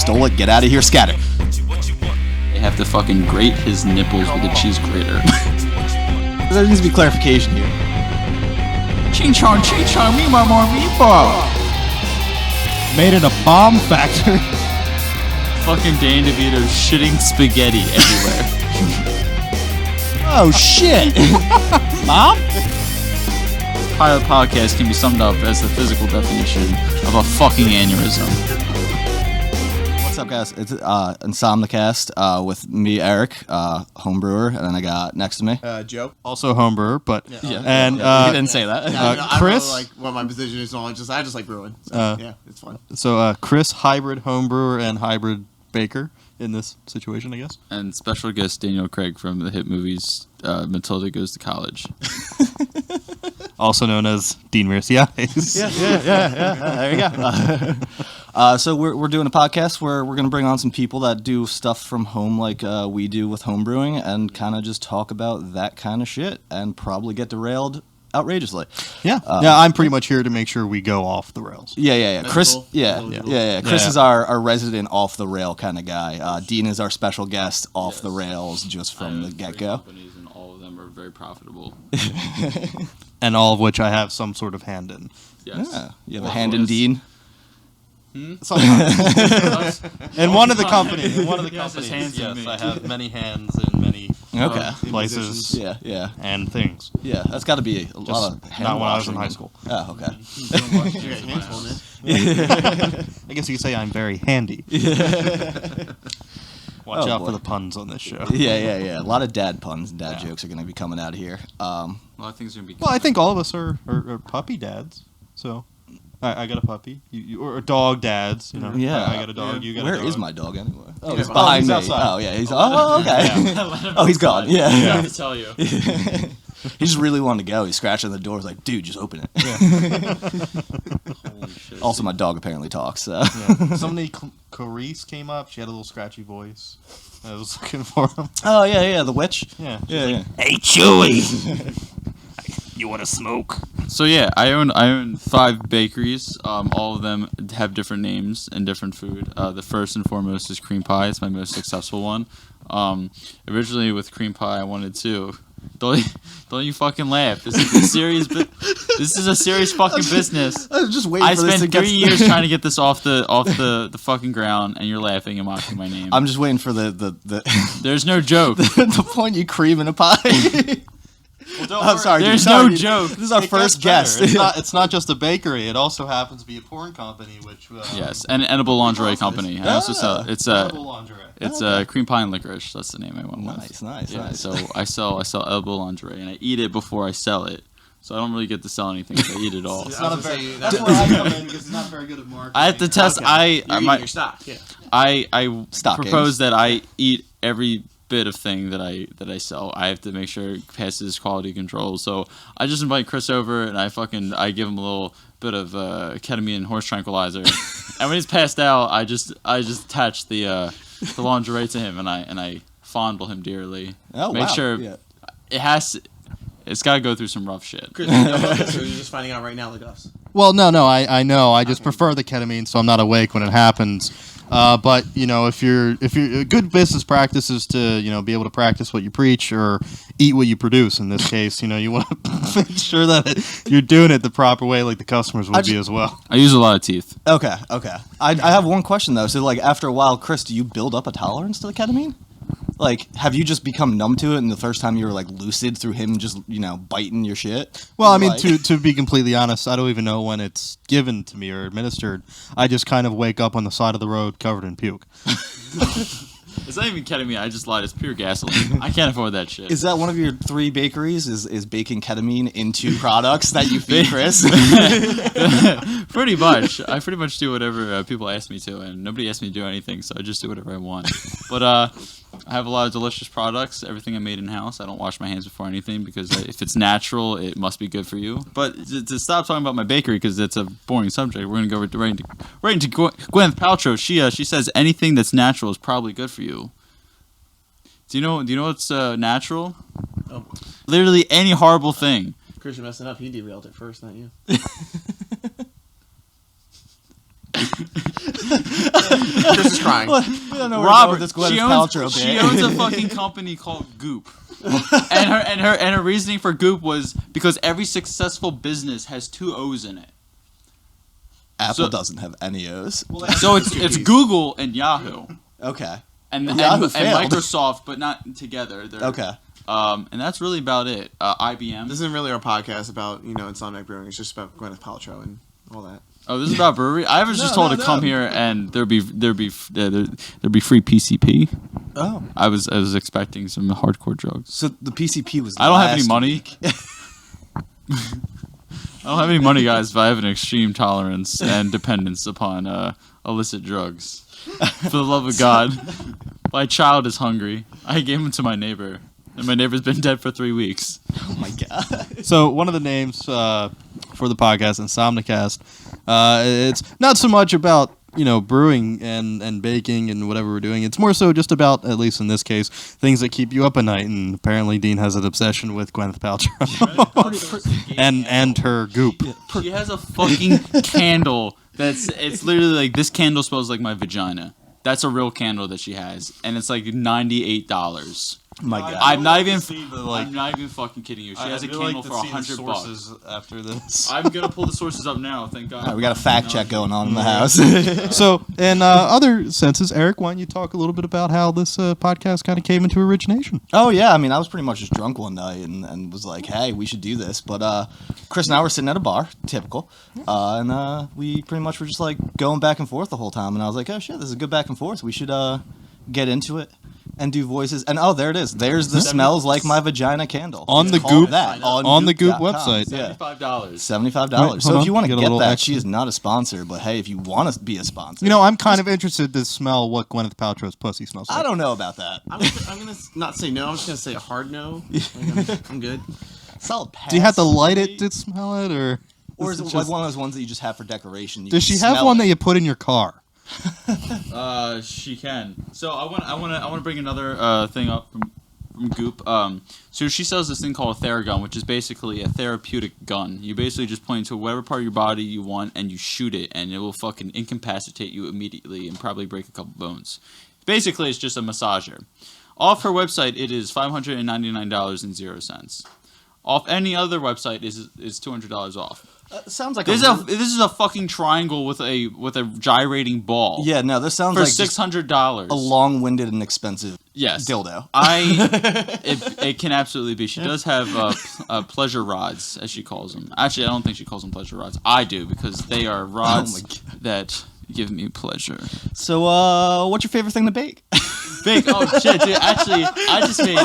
stole it. Get out of here, scatter. They have to fucking grate his nipples with a cheese grater. There needs to be clarification here. Ching chong, me more meatball. Made in a bomb factory. Fucking Danny DeVito shitting spaghetti everywhere. Oh shit! Mom? Pilot podcast can be summed up as the physical definition of a fucking aneurysm. What's up, guys? It's InsomniCast with me, Eric, homebrewer, and then I got next to me Joe. Also homebrewer, but and he he didn't say that. I Chris? don't know, like what my position is on. I just like brewing. So, yeah, it's fun. So Chris, hybrid homebrewer and hybrid baker in this situation, I guess. And special guest Daniel Craig from the hit movies Matilda Goes to College. Also known as Dean Myrsiades. Yeah. There you go. So we're doing a podcast where we're going to bring on some people that do stuff from home like we do with home brewing and kind of just talk about that kind of shit and probably get derailed outrageously. Yeah, I'm pretty much here to make sure we go off the rails. Yeah. Chris, Cool. Chris is our resident off the rail kind of guy. Dean is our special guest off the rails just from the get go. Companies and all of them are very profitable. And all of which I have some sort of hand in. Yes. Yeah, you have a hand in Dean. Sometimes. In one of the companies. Yes, his hands in me. I have many hands in many places. Yeah. And things. Yeah, that's got to be a lot of hand Not when I was in washing. high school. Oh, okay. You got hands full, man. I guess you could say I'm very handy. Watch Oh, out boy. for the puns on this show. Yeah. A lot of dad puns and dad jokes are going to be coming out of here. A lot of things are going to be... Well, I think all of us are puppy dads. So, I got a puppy. Or dog dads. You know. Yeah. I got a dog. You got a dog. Where is my dog anyway? Oh, He's he's behind he's me. outside. Oh, yeah. He's. Oh, okay. Oh, he's gone. Yeah. I have to tell you. He just really wanted to go. He's scratching the door. He's like, dude, just open it. Holy shit. Also, my dog apparently talks. So. Yeah. Somebody, Clarice came up. She had a little scratchy voice. I was looking for him. Oh, yeah. The witch. Yeah. Yeah. Hey, Chewy. You want to smoke? So yeah, I own 5 bakeries. All of them have different names and different food. The first and foremost is cream pie. It's my most successful one. Originally with cream pie, I wanted to. Don't you fucking laugh. This is a serious this is a serious fucking business. I was just waiting I for this to spent get 3 years trying to get this off the fucking ground, and you're laughing and mocking my name. I'm just waiting for the There's no joke. the point you cream in a pie. I'm sorry. There's dude. Sorry, no dude. joke. This is our It first gets guest. better. It's not just a bakery. It also happens to be a porn company, which Yes, and an edible lingerie company. I also sell it's edible lingerie. it's cream pie and licorice. That's the name I went with. Nice. Yeah, so I sell edible lingerie, and I eat it before I sell it. So I don't really get to sell anything. I eat it all. It's not a That's very. That's where I come in because it's not very good at marketing. I have to test. You're eating your stock. Yeah. I Stock propose games. that I eat every bit of thing that I sell. I have to make sure it passes quality control. So I just invite Chris over, and I give him a little bit of ketamine and horse tranquilizer. And when he's passed out, I just attach the lingerie to him, and I fondle him dearly. Oh, Make wow. sure Yeah. it's got to go through some rough shit. Chris, you know about this, or you're just finding out right now like us? Well, no, I know. I just prefer the ketamine, so I'm not awake when it happens. But if you're a good business practice is to be able to practice what you preach or eat what you produce. In this case, you want to make sure that you're doing it the proper way, like the customers would be as well. I use a lot of teeth. Okay. I have one question though. So like after a while, Chris, do you build up a tolerance to the ketamine? Like, have you just become numb to it, and the first time you were like lucid through him just biting your shit? Well, I mean, Like- to be completely honest, I don't even know when it's given to me or administered. I just kind of wake up on the side of the road covered in puke. It's not even ketamine. I just lied. It's pure gasoline. I can't afford that shit. Is that one of your 3 bakeries? Is baking ketamine into products that you feed Chris? Pretty much. I pretty much do whatever people ask me to, and nobody asks me to do anything, so I just do whatever I want. But I have a lot of delicious products. Everything I made in house. I don't wash my hands before anything because if it's natural, it must be good for you. But to stop talking about my bakery because it's a boring subject, we're gonna go right into Gwyneth Paltrow. She says anything that's natural is probably good for you. Do you know what's natural? Oh, Literally any horrible thing. Chris, you're messing up. He derailed it first, not you. Chris is crying. We don't know where to go Robert, with this Gwyneth she Paltrow owns, bit. she owns a fucking company called Goop. and her reasoning for Goop was because every successful business has 2 O's in it. Apple doesn't have any O's. So it's Google and Yahoo. Okay. And Yahoo failed. Microsoft, but not together. They're, Okay. And that's really about it. IBM. This isn't really our podcast about Insomniac Brewing. It's just about Gwyneth Paltrow and all that. Oh, this is about brewery. I was just told to come here and there'd be free PCP. Oh. I was expecting some hardcore drugs. So the PCP was. I don't have any last money. week. I don't have any money, guys, but I have an extreme tolerance and dependence upon illicit drugs. For the love of God, my child is hungry. I gave him to my neighbor, and my neighbor's been dead for 3 weeks. Oh my god. So one of the names for the podcast, InsomniCast, it's not so much about brewing and baking and whatever we're doing. It's more so just about, at least in this case, things that keep you up at night. And apparently Dean has an obsession with Gwyneth Paltrow and her goop. She has a fucking candle it's literally like, this candle smells like my vagina. That's a real candle that she has, and it's like $98. My god. I'm not even fucking kidding you. She has a candle for $100. After this. I'm gonna pull the sources up now. Thank God. All right, we got a fact check going on in the house. So, in other senses, Eric, why don't you talk a little bit about how this podcast kind of came into origination? Oh yeah, I mean, I was pretty much just drunk one night and was like, hey, we should do this. But Chris and I were sitting at a bar, typical, and we pretty much were just like going back and forth the whole time. And I was like, oh shit, this is a good back and forth. We should get into it and do voices. And oh, there it is. There's the smells like my vagina candle. On the Called Goop that on the Goop goop.com. website. Yeah. $75. $75. Wait, So hold if you on. want to Get a get little that, extra. she is not a sponsor. But hey, if you want to be a sponsor, I'm kind of interested to smell what Gwyneth Paltrow's pussy smells like. I don't know about that. I'm gonna not say no. I'm just gonna say a hard no. Like, I'm good. Solid pass. Do you have to light it to smell it, or Or is it like one of those ones that you just have for decoration? You does can she have smell one it? that you put in your car? She can. So I want to bring another thing up from Goop. So she sells this thing called a Theragun, which is basically a therapeutic gun. You basically just point to whatever part of your body you want and you shoot it, and it will fucking incapacitate you immediately and probably break a couple bones. Basically, it's just a massager. Off her website, it is $599.00. Off any other website is $200 off. Sounds like This is a fucking triangle with a gyrating ball. Yeah, no, this sounds For like just $600. a long-winded and expensive Yes. dildo. It can absolutely be. She does have pleasure rods, as she calls them. Actually, I don't think she calls them pleasure rods. I do, because they are rods that give me pleasure. So, what's your favorite thing to bake? Bake? Oh shit, dude! Actually, I just made.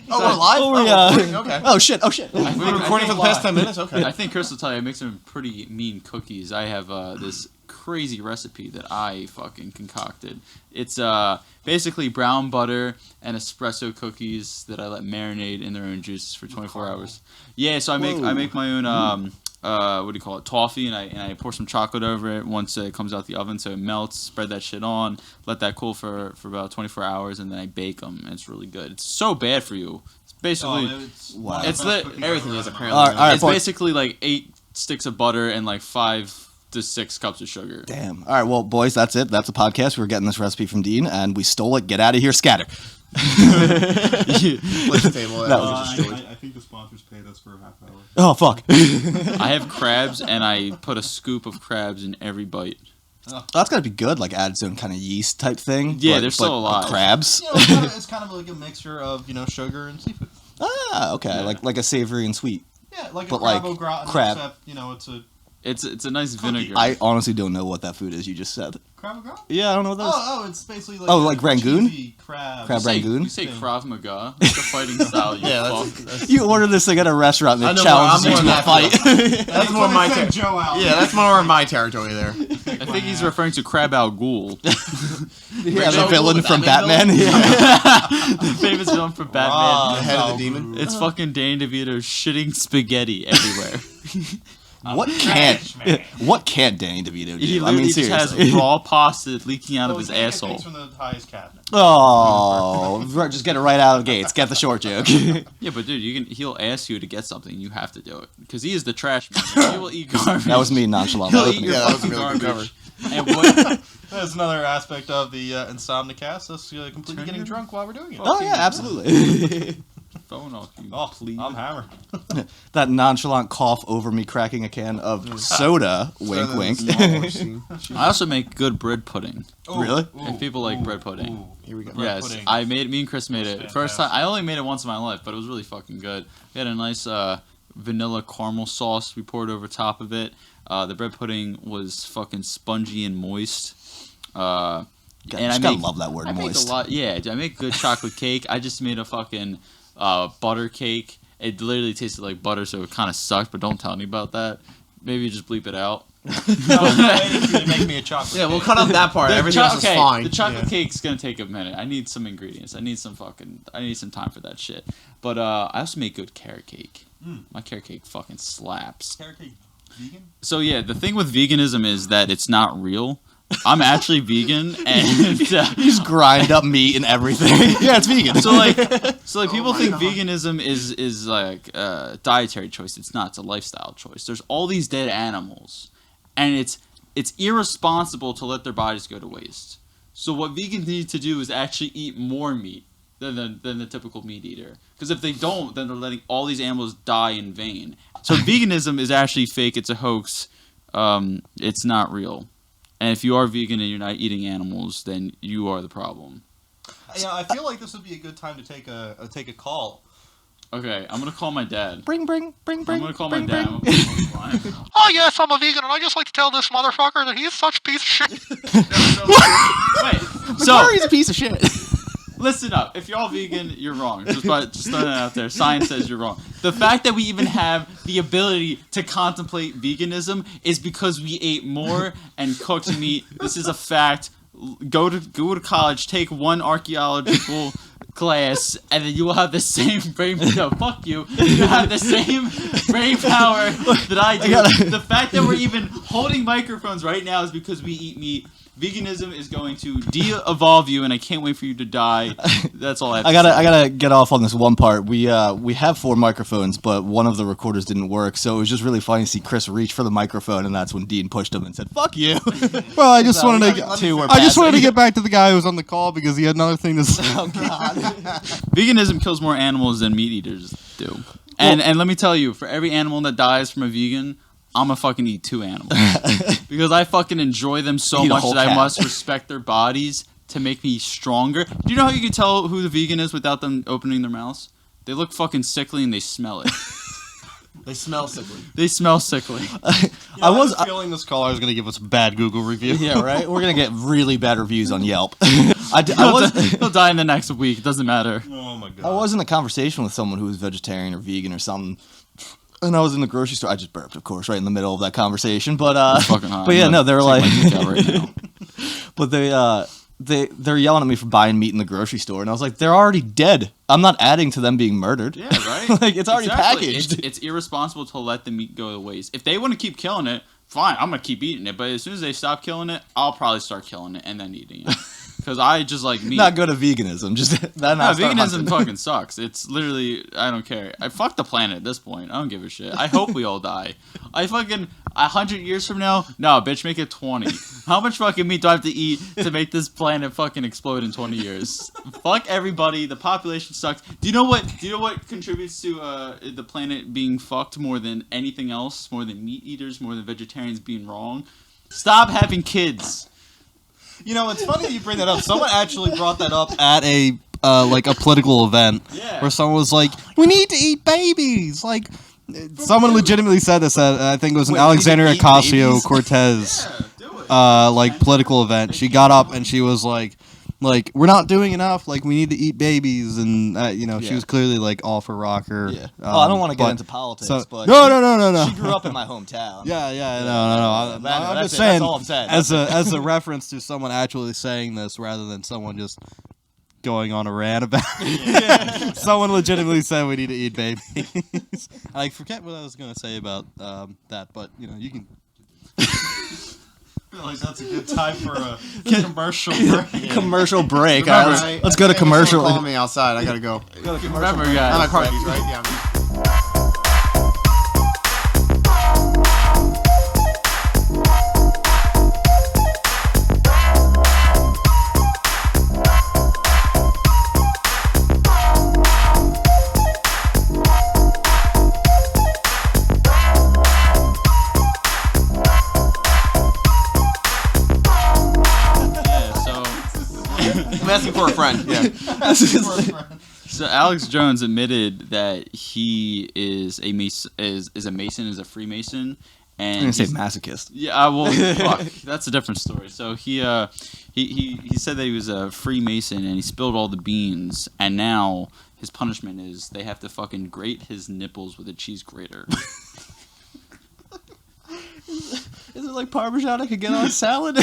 Oh, we're live. Okay. Oh shit! Oh shit! We've been recording for the past 10 minutes. Okay. I think Chris will tell you I make some pretty mean cookies. I have this crazy recipe that I fucking concocted. It's basically brown butter and espresso cookies that I let marinate in their own juices for 24 hours. Yeah, so I make my own what do you call it, toffee, and I pour some chocolate over it once it comes out the oven so it melts. Spread that shit on, let that cool for about 24 hours, and then I bake them, and it's really good. It's so bad for you. It's basically Wow. it's Everything is apparently. All right, it's basically like 8 sticks of butter and like 5 to 6 cups of sugar. Damn. All right, well, boys, that's it. That's a podcast. We're getting this recipe from Dean, and we stole it. Get out of here, scatter. Place the table. That was destroyed. I think the sponsors paid us for a half hour. Oh fuck. I have crabs, and I put a scoop of crabs in every bite. That's gotta be good. Like add its own kind of yeast type thing. Yeah, but- they're still but alive. Crabs. It's kind of like a mixture of sugar and seafood. Ah, okay. Yeah. Like a savory and sweet. Yeah, like But a like crab au gratin, crab. except it's a It's a nice vinegar. I honestly don't know what that food is you just said. crab au gratin. Yeah, I don't know what that is. Oh, it's basically like like Rangoon? cheesy crab. Crab Rangoon? You say Krav Maga. It's a fighting style. You Yeah, fuck. You order this thing at a restaurant and I it know challenges more. you I'm to a more fight. That's more my territory. Joe out. Yeah, that's more my territory there. I think he's referring to Crab Al Ghul, Yeah, the Joe villain Wood, from Batman Batman. Yeah. the famous villain from The Batman. head of the demon. It's fucking Danny DeVito shitting spaghetti everywhere. What can't Danny DeVito do? He I literally mean, just has seriously. raw pasta leaking out of his asshole. From the highest cabinet. Oh, just get it right out of the gates. Get the short joke. Yeah, but dude, he'll ask you to get something. You have to do it because he is the trash man. He will eat garbage. That was me nonchalant. He'll eat your Yeah, that was fucking a really good garbage. And what? That's another aspect of the InsomniCast. Us completely getting drunk while we're doing it. Oh yeah, absolutely. Phone off, you Oh, please. I'm hammered. That nonchalant cough over me cracking a can of soda. Wink, wink. I also make good bread pudding. Really? If people like bread pudding. Here we go. Bread Yes, pudding. me and Chris made it. That's First time, fantastic. I only made it once in my life, but it was really fucking good. We had a nice vanilla caramel sauce we poured over top of it. The bread pudding was fucking spongy and moist. And I gotta love that word, I make moist. a lot. Yeah, I make good chocolate cake. I just made a fucking butter cake. It literally tasted like butter, so it kind of sucked. But don't tell anybody about that. Maybe just bleep it out. waiting for you to make me a chocolate. Yeah, we'll cut out that part. The Everything else is fine. The chocolate Yeah. cake's gonna take a minute. I need some ingredients. I need some time for that shit. But I also make good carrot cake. My carrot cake fucking slaps. Carrot cake vegan? So yeah, the thing with veganism is that it's not real. I'm actually vegan, and You just grind up meat and everything. Yeah, it's vegan. so like people my think God. veganism is like a dietary choice. It's not. It's a lifestyle choice. There's all these dead animals, and it's irresponsible to let their bodies go to waste. So what vegans need to do is actually eat more meat than the typical meat eater. Because if they don't, then they're letting all these animals die in vain. So veganism is actually fake. It's a hoax. It's not real. And if you are vegan and you're not eating animals, then you are the problem. Yeah, I feel like this would be a good time to take a call. Okay, I'm gonna call my dad. bring. I'm gonna call my dad. I'm gonna put him on the line. Oh yes, I'm a vegan, and I just like to tell this motherfucker that he's such a piece of shit. Wait, so Sorry's a piece of shit. listen up. If you're all vegan, you're wrong. Just throwing that out there. Science says you're wrong. The fact that we even have the ability to contemplate veganism is because we ate more and cooked meat. This is a fact. Go to college, take one archaeological class, and then you will have the same brain. No, fuck you. You have the same brain power that I do. The fact that we're even holding microphones right now is because we eat meat. Veganism is going to de-evolve you, and I can't wait for you to die. That's all I have to say. I gotta get off on this one part. We have 4 microphones, but one of the recorders didn't work, so it was just really funny to see Chris reach for the microphone, and that's when Dean pushed him and said, "Fuck you." Well, I just So wanted we to. got 2 were I just wanted to passing. get back to the guy who was on the call because he had another thing to say. Oh God. Veganism kills more animals than meat eaters do. And let me tell you, for every animal that dies from a vegan, I'm gonna fucking eat 2 animals. Because I fucking enjoy them so Eat a much whole that I cat. must respect their bodies to make me stronger. Do you know how you can tell who the vegan is without them opening their mouths? They look fucking sickly and they smell it. They smell sickly. They smell sickly. I was feeling this caller was going to give us a bad Google review. Yeah, right. We're gonna get really bad reviews on Yelp. He'll die in the next week. It doesn't matter. Oh my god. I was in a conversation with someone who was vegetarian or vegan or something, and I was in the grocery store. I just burped, of course, right in the middle of that conversation. But It's fucking hot. but yeah, I'm no, gonna they were take like, my dick out right now. but they're yelling at me for buying meat in the grocery store, and I was like, they're already dead. I'm not adding to them being murdered. Yeah, right? Like, it's already Exactly. packaged. It's irresponsible to let the meat go to waste. If they want to keep killing it, fine, I'm going to keep eating it. But as soon as they stop killing it, I'll probably start killing it and then eating it. Because I just like meat. Not good at veganism. Just that. No, veganism fucking sucks. It's literally, I don't care. I fuck the planet at this point. I don't give a shit. I hope we all die. I fucking, 100 years from now, no, bitch, make it 20. How much fucking meat do I have to eat to make this planet fucking explode in 20 years? Fuck everybody. The population sucks. Do you know what contributes to the planet being fucked more than anything else? More than meat eaters, more than vegetarians being wrong? Stop having kids. You know, it's funny that you bring that up. Someone actually brought that up at a like a political event where someone was like, "We need to eat babies." Like, someone legitimately said this at I think it was an Wait, we need to Alexandria eat babies? Ocasio-Cortez like political event. She got up and she was like, we're not doing enough. Like, we need to eat babies, and you know, she Yeah. was clearly like all for rocker. Yeah. Well, I don't want to get but- into politics, so- but no. She grew up in my hometown. Yeah, no. I'm That's just it. saying, That's all I'm saying. as a reference to someone actually saying this rather than someone just going on a rant about someone legitimately said we need to eat babies. I forget what I was going to say about that, but you can. I feel like that's a good time for a commercial break. Commercial break. Remember, Let's go to commercial. Call me outside. I gotta go. Remember, guys. I'm at Cardi's, right? Yeah. I'm asking for a friend. Yeah. So Alex Jones admitted that he is a mason, is a Freemason, and I'm gonna say he's- masochist. Yeah, well, fuck, that's a different story. So he said that he was a Freemason and he spilled all the beans, and now his punishment is they have to fucking grate his nipples with a cheese grater. Is it like Parmesan I could get on a salad?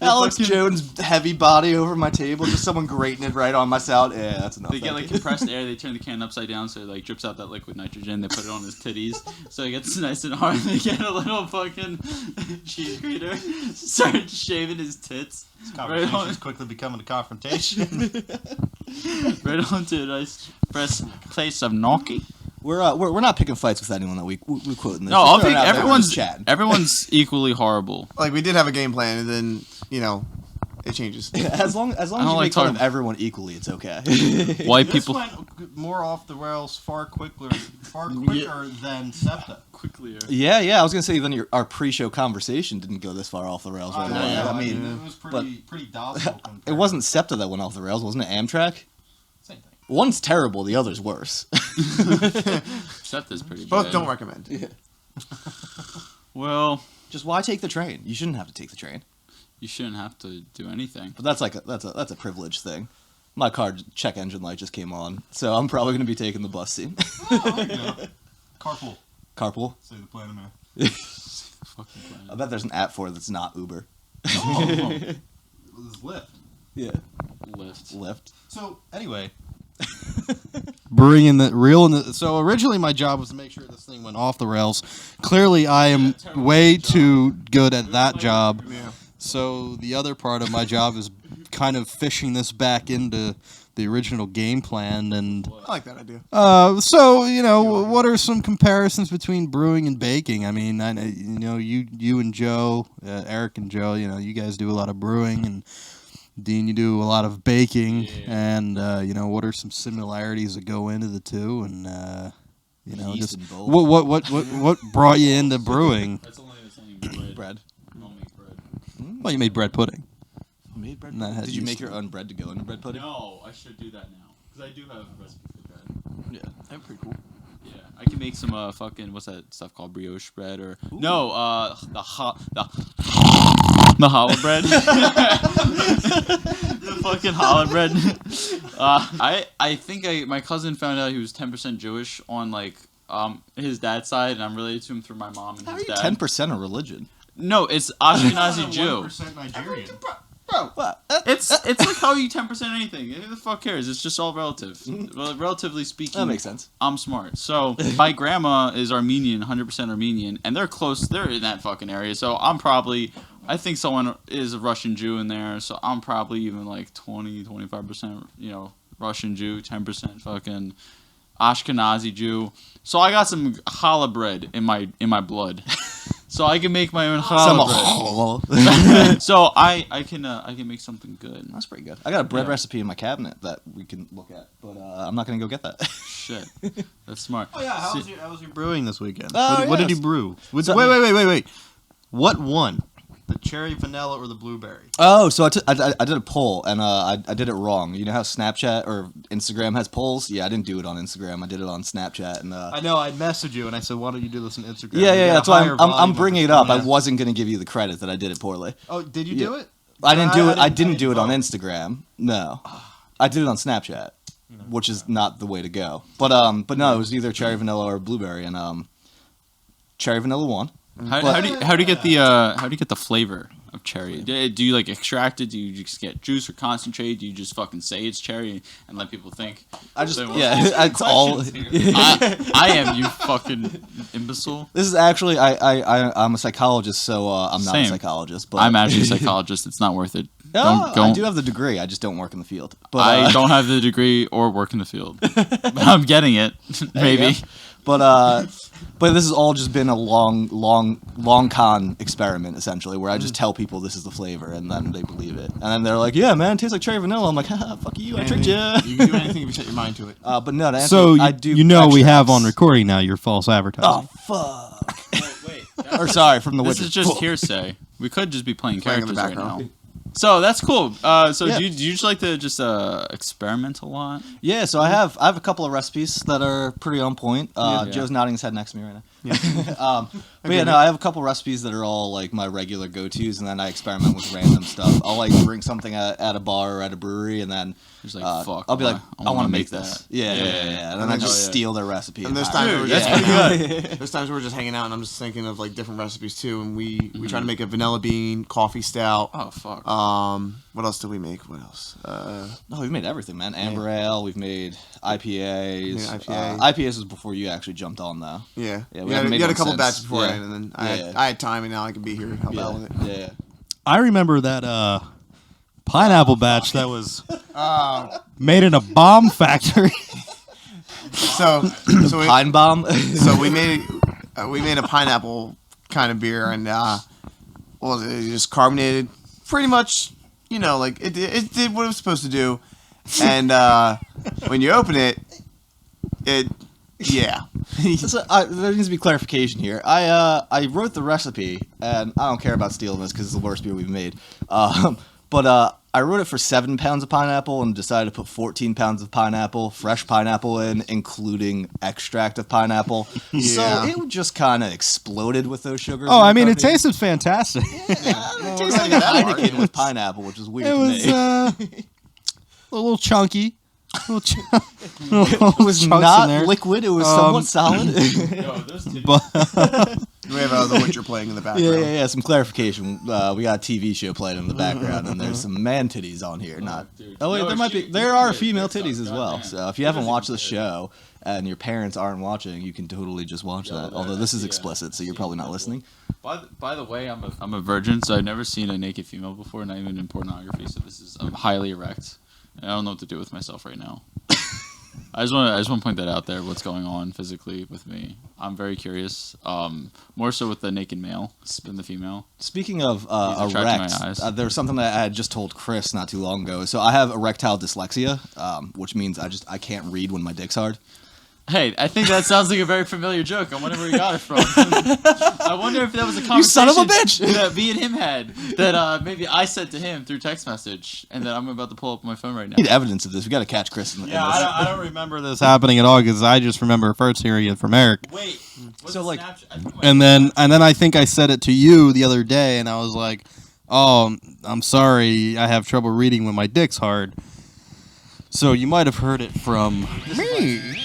Alex Jones' heavy body over my table, just someone grating it right on my salad. Yeah, that's enough. They get like compressed air. They turn the can upside down so it like drips out that liquid nitrogen. They put it on his titties so it gets nice and hard. They get a little fucking cheese grater, start shaving his tits. This conversation is quickly becoming a confrontation. Right onto a nice fresh place of gnocchi. We're not picking fights with anyone that we quote in this. No, I Just think throwing it out there, we're just everyone's chatting. equally horrible. Like we did have a game plan, and then it changes. As long as you like make fun of talking- everyone equally, it's okay. White This people went more off the rails far quicker than SEPTA. quickly. Yeah, I was gonna say even our pre-show conversation didn't go this far off the rails. Right now. I mean, it was pretty docile. it wasn't SEPTA that went off the rails, wasn't it? Amtrak. Same thing. One's terrible, the other's worse. Septa's pretty Both bad. don't recommend. Yeah. Well, Just why take the train? You shouldn't have to take the train. you shouldn't have to do anything. But that's that's a privilege thing. My car check engine light just came on, so I'm probably gonna be taking the bus scene. Carpool. Carpool. Say the planet man. Fucking plan. I bet there's an app for it that's not Uber. It was Lyft. Yeah. Lift. Lyft. So anyway, brewing so originally my job was to make sure this thing went off the rails. Clearly I am way too good at that job. Yeah. So the other part of my job is kind of fishing this back into the original game plan. And I like that idea. so what are some comparisons between brewing and baking? I mean, you and Joe, Eric and Joe, you guys do a lot of brewing, and Dean, you do a lot of baking. Yeah. And what are some similarities that go into the two? And Yeast just and both. what brought you into brewing? That's only the same Bread. I'll make bread. Well, you made bread pudding. Made bread. And that had Did you yeast make your in it. own bread to go into bread pudding? No, I should do that now because I do have a recipe for bread. Yeah, that's pretty cool. Yeah, I can make some fucking what's that stuff called brioche bread or no the challah bread. The fucking challah bread. I think my cousin found out he was 10% Jewish on like his dad's side, and I'm related to him through my mom and How are his you dad. 10% of religion? No, it's Ashkenazi Jew. 1% Nigerian. Bro, what? It's like how you 10% anything. Who the fuck cares? It's just all relative. Well, relatively speaking, That makes sense. I'm smart. So my grandma is Armenian, 100% Armenian, and they're close. They're in that fucking area. So I think someone is a Russian Jew in there. So I'm probably even like 25%, Russian Jew, 10% fucking Ashkenazi Jew. So I got some challah bread in my blood. So I can make my own challah bread. So I can make something good. That's pretty good. I got a bread Yeah. recipe in my cabinet that we can look at, but I'm not gonna go get that. Shit, that's smart. Oh yeah, how was your brewing this weekend? Oh, what did yes. you brew? So- Wait. What won? The cherry vanilla or the blueberry? Oh, so I did a poll and I did it wrong. You know how Snapchat or Instagram has polls? Yeah, I didn't do it on Instagram. I did it on Snapchat and I know. I messaged you and I said, "Why don't you do this on Instagram?" yeah. We got That's a why higher I'm volume bringing of it up. Yeah. I wasn't gonna give you the credit that I did it poorly. Oh, did you do it? I didn't do it. I didn't do it on vote. Instagram. No, I did it on Snapchat, which is not the way to go. But no, it was either cherry vanilla or blueberry, and cherry vanilla won. How do you get the flavor of cherry? Do you like extract it? Do you just get juice or concentrate? Do you just fucking say it's cherry and let people think? It's all. I am, you fucking imbecile. This is actually I'm a psychologist, so I'm not Same. a psychologist. But I'm actually a psychologist. It's not worth it. I Don't. do have the degree. I just don't work in the field. But I don't have the degree or work in the field. But I'm getting it, maybe. But this has all just been a long con experiment, essentially, where I just tell people this is the flavor, and then they believe it. And then they're like, yeah, man, it tastes like cherry vanilla. I'm like, haha, fuck you, I tricked you. You can do anything if you set your mind to it. But no, to answer, So I do we have extracts. on recording now your false advertising. Oh, fuck. Wait. Or sorry, from the This Witcher. is just hearsay. We could just be playing Playing in the characters right now. background. So that's cool. Yeah. Do you just like to just experiment a lot? Yeah, so I have a couple of recipes that are pretty on point. Yeah. Joe's nodding his head next to me right now. Yeah. But yeah, no, I have a couple recipes that are all like my regular go-tos, and then I experiment with random stuff. I'll like bring something at a bar or at a brewery, and then Just like, fuck. I'll be like, I want to make that. this. Yeah. And then I just steal their recipe. And there's hire times them. where Dude, that's pretty good. There's times where we're just hanging out, and I'm just thinking of like different recipes too. And we try to make a vanilla bean coffee stout. Oh fuck. What else did we make? What else? No, we've made everything, man. Amber ale, we've made IPAs. Yeah, IPA. IPAs was before you actually jumped on, though. Yeah, Yeah, we we haven't made had a one couple since. batches before, Yeah. and then Yeah. I had time, and now I can be here and help out with it. Yeah. I remember that pineapple batch that was made in a bomb factory. So we, Pine bomb. so we made a pineapple kind of beer, and what was it? It just carbonated, pretty much. You know, like it did what it was supposed to do, and when you open it, yeah. There needs to be clarification here. I wrote the recipe, and I don't care about stealing this because it's the worst beer we've made. But I wrote it for 7 pounds of pineapple and decided to put 14 pounds of pineapple, fresh pineapple in, including extract of pineapple. Yeah. So it just kind of exploded with those sugars. Oh, in I the mean, it cookie. tasted fantastic. It tastes like a Heineken with pineapple, which is weird It to was me. a little chunky. It was not liquid. It was somewhat solid. But We have the Witcher playing in the background. Yeah. Some clarification. We got a TV show playing in the background, and there's some man titties on here. Dude. Oh wait, No, there might be. shit, There you are did. female Good titties stuff. as well. Goddamn. So if you haven't That watched the doesn't show and your parents aren't watching, you can totally just watch that. Although this is explicit, so you're probably not listening. By the way, I'm a virgin, so I've never seen a naked female before, not even in pornography. So I'm highly erect. And I don't know what to do with myself right now. I just want to point that out there. What's going on physically with me? I'm very curious. More so with the naked male than the female. Speaking of He's attracting erect, my eyes. there was something that I had just told Chris not too long ago. So I have erectile dyslexia, which means I can't read when my dick's hard. Hey, I think that sounds like a very familiar joke. I wonder where he got it from. I wonder if that was a conversation You son of a bitch! that me and him had that maybe I said to him through text message, and that I'm about to pull up my phone right now. I need evidence of this. We got to catch Chris in this. I don't remember this happening at all because I just remember first hearing it from Eric. Wait, So, like- And then I think I said it to you the other day, and I was like, "Oh, I'm sorry, I have trouble reading when my dick's hard." So you might have heard it from me.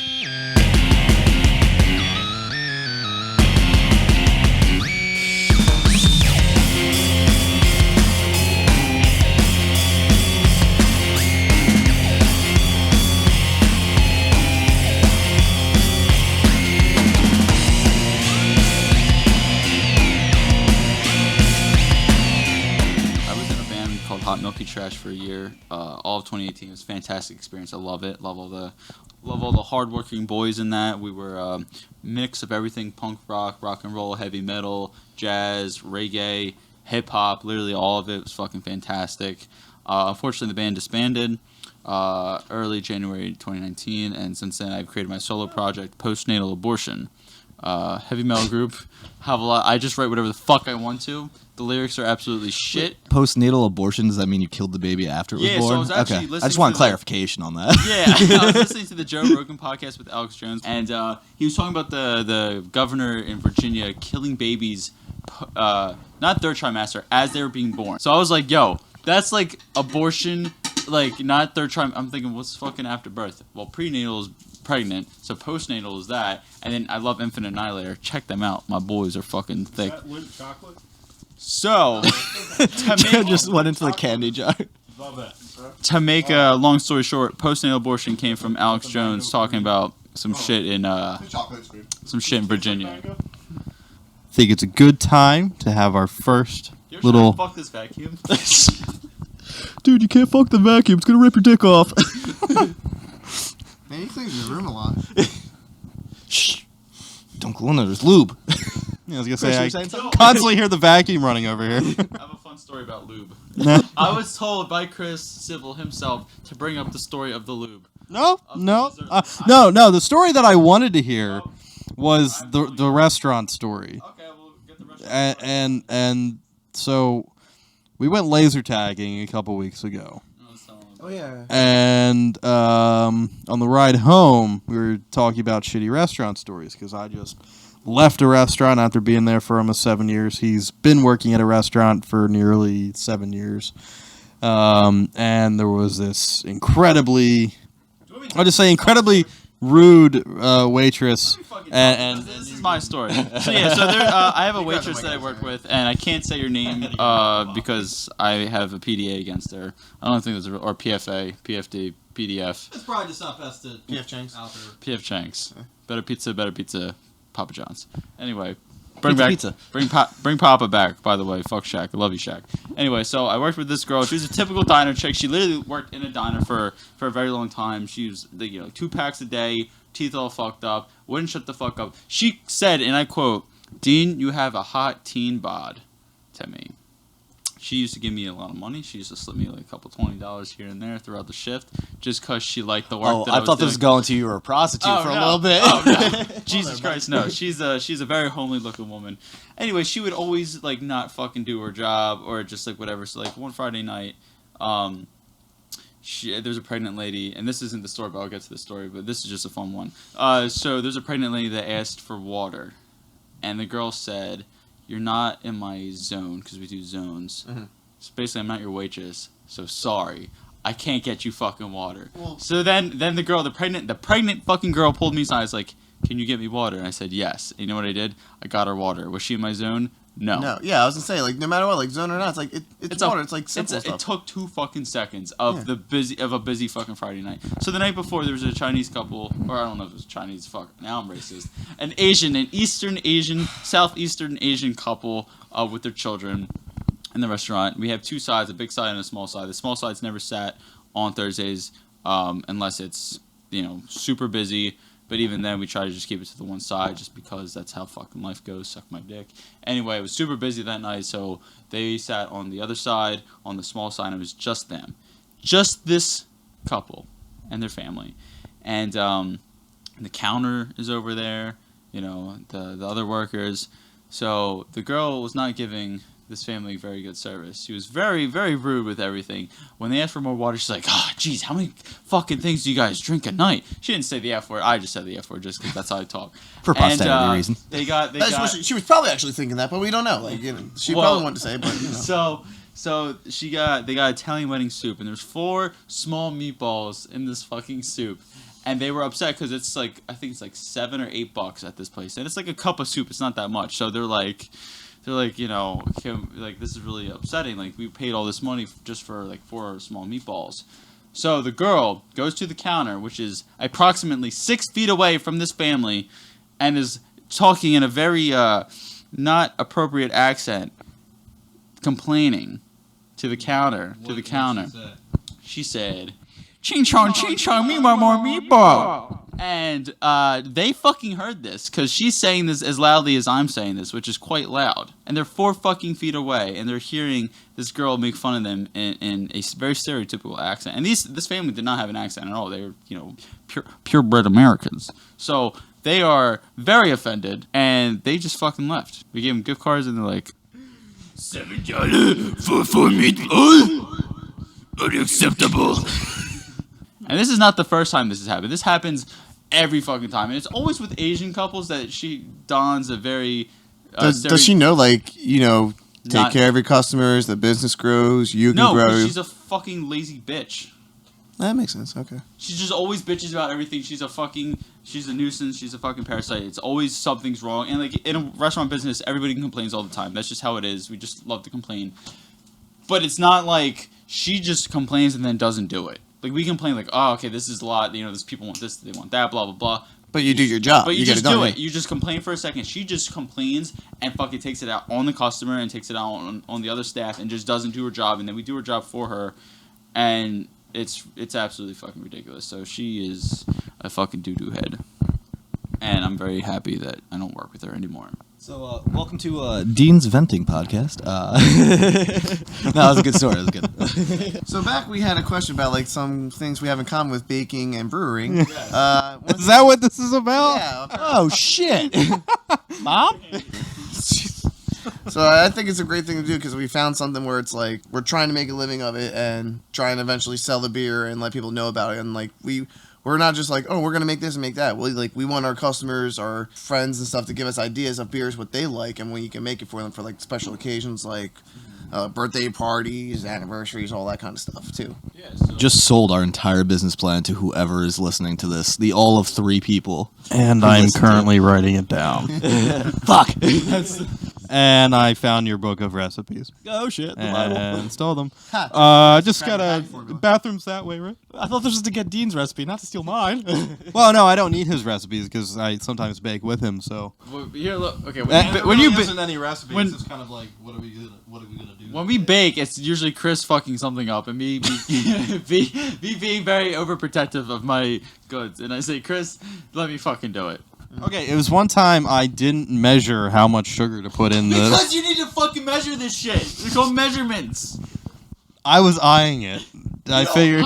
I was in a band called Hot Milky Trash for a year. All of 2018 was a fantastic experience. I love it. Love all the hardworking boys in that. We were a mix of everything: punk rock, rock and roll, heavy metal, jazz, reggae, hip hop. Literally all of it was fucking fantastic. Unfortunately, the band disbanded early January 2019, and since then I've created my solo project, Postnatal Abortion. Heavy metal group. Have a lot. I just write whatever the fuck I want to. The lyrics are absolutely shit. Postnatal abortion, does that mean you killed the baby after it was Yeah, so I born? was actually okay. I listening just want to the- clarification on that. Yeah, I was listening to the Joe Rogan podcast with Alex Jones, and he was talking about the governor in Virginia killing babies, not third trimester, as they were being born. So I was like, yo, that's like abortion, like not third trimester. I'm thinking, what's fucking after birth? Well, prenatal is pregnant, so postnatal is that. And then I love Infinite Annihilator. Check them out. My boys are fucking thick. Mint chocolate? So, Just went into the candy jar. to make a long story short, postnatal abortion came from Alex Jones talking about some shit in Virginia. I think it's a good time to have our first You ever little. fuck this vacuum? Dude, you can't fuck the vacuum. It's gonna rip your dick off. Man, he cleans the room a lot. Shh. Don't go in there. There's lube. I was gonna Chris, you say were saying I something? constantly hear the vacuum running over here. I have a fun story about lube. I was told by Chris Civil himself to bring up the story of the lube. No. No. The story that I wanted to hear was the restaurant story, Okay, we'll get the restaurant. and so we went laser tagging a couple weeks ago, Oh yeah. and on the ride home we were talking about shitty restaurant stories because I just left a restaurant after being there for almost 7 years. He's been working at a restaurant for nearly 7 years, and there was this incredibly rude waitress, and This is my story. So yeah, I have a waitress that I work with, and I can't say your name because I have a PDA against her. I don't think there's or PFA, PFD, PDF. it's probably just not best to PF Chang's. PF Chang's. Better pizza, Papa John's. Anyway, Pizza. bring Papa back. By the way, fuck Shaq. I love you, Shaq. Anyway, so I worked with this girl. She was a typical diner chick. She literally worked in a diner for a very long time. She was 2 packs a day, teeth all fucked up, wouldn't shut the fuck up. She said, and I quote, "Dean, you have a hot teen bod," to me. She used to give me a lot of money. She used to slip me like a couple $20 here and there throughout the shift, just because she liked the work. Oh, that I was thought this was doing. going to you were a prostitute for a no. little bit. Oh, no. Jesus Christ, no. She's a very homely looking woman. Anyway, she would always like not fucking do her job or just like whatever. So like one Friday night, there's a pregnant lady, and this isn't the story, but I'll get to the story. But this is just a fun one. So there's a pregnant lady that asked for water, and the girl said, "You're not in my zone," because we do zones. Mm-hmm. So basically, I'm not your waitress. So sorry, I can't get you fucking water. Well- So then the pregnant fucking girl pulled me aside. I was like, "Can you get me water?" And I said, "Yes." And you know what I did? I got her water. Was she in my zone? No. No, yeah, I was gonna say, like, no matter what, like, zone or not, it's like, it's water, it's like simple stuff. It took 2 fucking seconds of a busy fucking Friday night. So the night before, there was a Chinese couple, or I don't know if it was Chinese, fuck, now I'm racist. An Southeastern Asian couple with their children in the restaurant. We have 2 sides, a big side and a small side. The small side's never sat on Thursdays unless it's, super busy. But even then, we try to just keep it to the one side just because that's how fucking life goes. Suck my dick. Anyway, it was super busy that night, so they sat on the other side, on the small side, and it was just them. Just this couple and their family. And the counter is over there, the other workers. So the girl was not giving this family very good service. She was very, very rude with everything. When they asked for more water, she's like, "Oh, geez, how many fucking things do you guys drink a night?" She didn't say the F word. I just said the F word just because that's how I talk. For posterity reason. They got. She was probably actually thinking that, but we don't know. Like, she probably wanted to say, but So they got Italian wedding soup, and there's 4 small meatballs in this fucking soup. And they were upset because it's like, I think it's like $7 or $8 at this place. And it's like a cup of soup. It's not that much. So they're like, this is really upsetting. Like, we paid all this money just for like 4 small meatballs. So the girl goes to the counter, which is approximately 6 feet away from this family, and is talking in a very not appropriate accent, complaining to the counter. She said, "Ching chong, me want more meatball." And they fucking heard this because she's saying this as loudly as I'm saying this, which is quite loud. And they're 4 fucking feet away, and they're hearing this girl make fun of them in a very stereotypical accent. And this family did not have an accent at all. They were, purebred Americans. So they are very offended, and they just fucking left. We gave them gift cards, and they're like, $7 for 4 meatballs? Unacceptable. And this is not the first time this has happened. This happens every fucking time. And it's always with Asian couples that she dons a very... does she know, take care of your customers, the business grows, you can grow. No, she's a fucking lazy bitch. That makes sense. Okay. She just always bitches about everything. She's a nuisance. She's a fucking parasite. It's always something's wrong. And like in a restaurant business, everybody complains all the time. That's just how it is. We just love to complain. But it's not like she just complains and then doesn't do it. Like we complain like, oh, okay, this is a lot. You know, these people want this, they want that, blah blah blah. But you do your job. But you get just it done, do yeah. it. You just complain for a second. She just complains and fucking takes it out on the customer and takes it out on the other staff and just doesn't do her job. And then we do her job for her, and it's absolutely fucking ridiculous. So she is a fucking doo-doo head. And I'm very happy that I don't work with her anymore. So, welcome to Dean's Venting Podcast. No, that was a good story. That was good. So back we had a question about like some things we have in common with baking and brewing. Is that what this is about? Yeah. Oh, shit. Mom? So I think it's a great thing to do because we found something where it's like we're trying to make a living of it and trying to eventually sell the beer and let people know about it. And like we're not just like, oh, we're gonna make this and make that. We want our customers, our friends and stuff to give us ideas of beers what they like and when you can make it for them for like special occasions like birthday parties, anniversaries, all that kind of stuff too. Yeah, so Just sold our entire business plan to whoever is listening to this. The all of 3 people. And I'm currently writing it down. Fuck. And I found your book of recipes Oh, shit. The Bible. and stole them. Ha. Just got a bathroom's that way, right? I thought this was to get Dean's recipe, not to steal mine. Well, no, I don't need his recipes because I sometimes bake with him. So well, here, look. Okay, when you any recipes, when- it's kind of like what are we gonna do? when we bake, it's usually Chris fucking something up and me being very overprotective of my goods. And I say, Chris, let me fucking do it. Okay, it was one time I didn't measure how much sugar to put in the. Because you need to fucking measure this shit. They're called measurements. I was eyeing it. I figured.